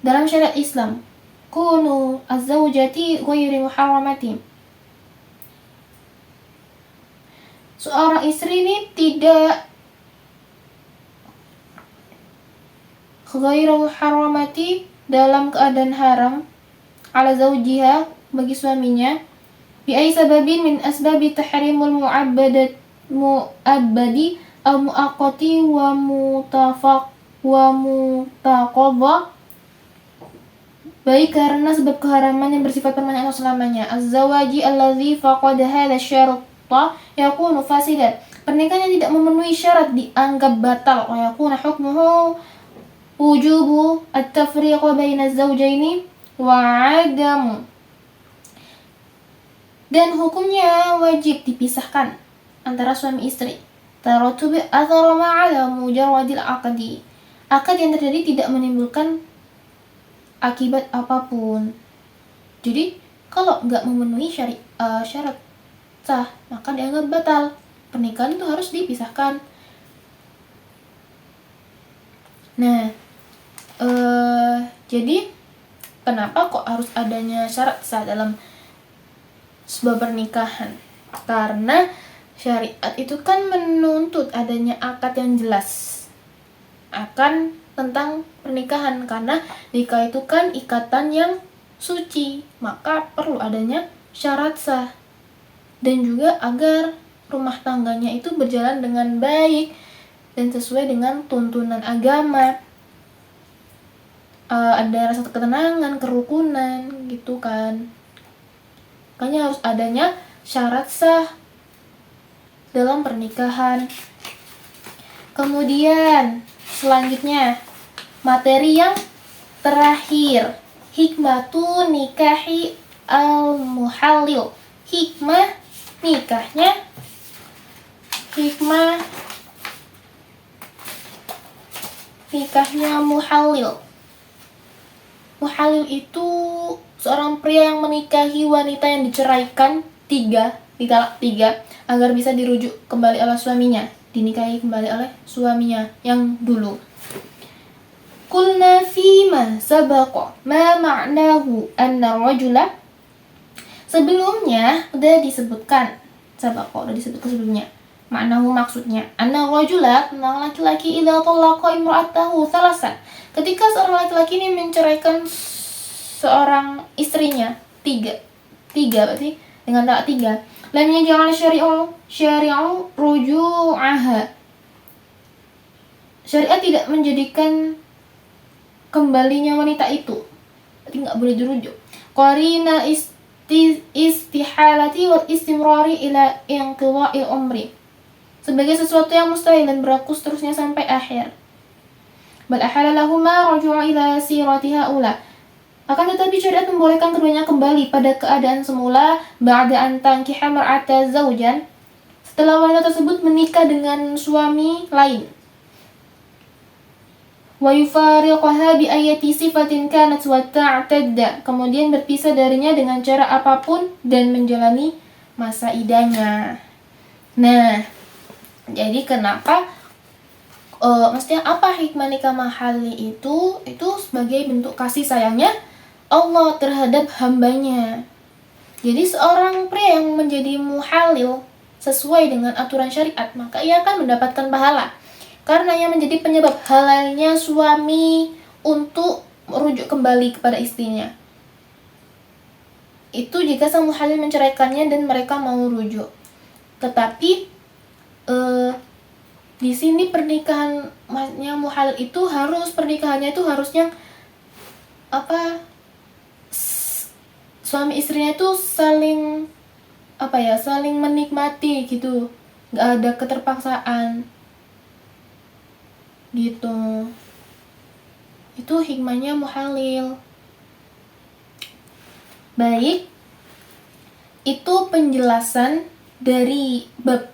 dalam syariat Islam, kunu az-zawjati ghairi muharramatin, seorang istri ini tidak ghairu muharramati, dalam keadaan haram, ala zawjiha, bagi suaminya, bi ay sababin min asbabi tahrimul mu'abbadi al mu'aqqati wa mutaqadha, baik karena sebab keharaman yang bersifat permanen atau selamanya. Az-zawaji allazi faqada hadha syarta yakunu fasidan, pernikahan yang tidak memenuhi syarat dianggap batal. Wa yakuna hukmuhu wujubu at-tafriq baina az-zawjaini wa 'adamu, dan hukumnya wajib dipisahkan antara suami istri. Taratub athar ma'ala mujarradil aqdi, akad yang terjadi tidak menimbulkan akibat apapun. Jadi kalau nggak memenuhi syarat sah, maka dianggap batal. Pernikahan itu harus dipisahkan. Nah, jadi kenapa kok harus adanya syarat sah dalam sebuah pernikahan? Karena syariat itu kan menuntut adanya akad yang jelas akan tentang pernikahan, karena nikah itu kan ikatan yang suci, maka perlu adanya syarat sah, dan juga agar rumah tangganya itu berjalan dengan baik dan sesuai dengan tuntunan agama, ada rasa ketenangan, kerukunan gitu kan. Makanya harus adanya syarat sah dalam pernikahan. Kemudian selanjutnya, materi yang terakhir hikmatu nikahi al-muhallil. Hikmah nikahnya, hikmah nikahnya muhallil. Muhallil itu seorang pria yang menikahi wanita yang diceraikan ditalak tiga, agar bisa dirujuk kembali oleh suaminya, dinikahi kembali oleh suaminya yang dulu. Qulna fima sabaqa ma ma'nahu anna rajula. Sebelumnya udah disebutkan sebelumnya. Ma'nahu maksudnya anna rajula, tentang laki-laki, idza talaqa imra'atahu thalasan, ketika seorang laki-laki ini menceraikan seorang istrinya tiga berarti dengan talak tiga, lam yaj'al syari'u ruju'aha, syariat tidak menjadikan kembalinya wanita itu, berarti nggak boleh dirujuk, qarina istihalati wal istimrari ila inqidha'il umri, sebagai sesuatu yang mustahil dan berlaku seterusnya sampai akhir. Bal ahala lahuma ruju'a ila siratiha ula, akan tetapi syariat membolehkan keduanya kembali pada keadaan semula, ba'da an tankiha mar'ata zawjan, setelah wanita tersebut menikah dengan suami lain. Wa yufariqaha bi ayati sifatin kanat wa ta'tadda, kemudian berpisah darinya dengan cara apapun dan menjalani masa idahnya. Nah, jadi kenapa maksudnya apa hikmah nikah mahali itu sebagai bentuk kasih sayangnya Allah terhadap hambanya. Jadi seorang pria yang menjadi muhalil sesuai dengan aturan syariat, maka ia akan mendapatkan pahala, karena yang menjadi penyebab halalnya suami untuk merujuk kembali kepada istrinya. Itu jika sang muhalil menceraikannya dan mereka mau rujuk. Tetapi di sini pernikahannya muhalil itu pernikahannya itu harusnya suami istrinya itu saling menikmati gitu, nggak ada keterpaksaan gitu. Itu hikmahnya muhalil. Baik, itu penjelasan dari bab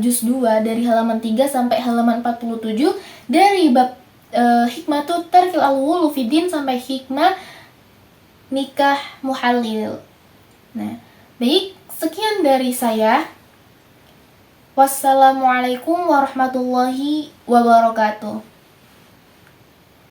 juz 2 dari halaman 3 sampai halaman 47, dari bab hikmatu tarkil al-ghulu fiddin sampai hikmah nikah muhalil. Nah, baik, sekian dari saya. Wassalamualaikum warahmatullahi wabarakatuh.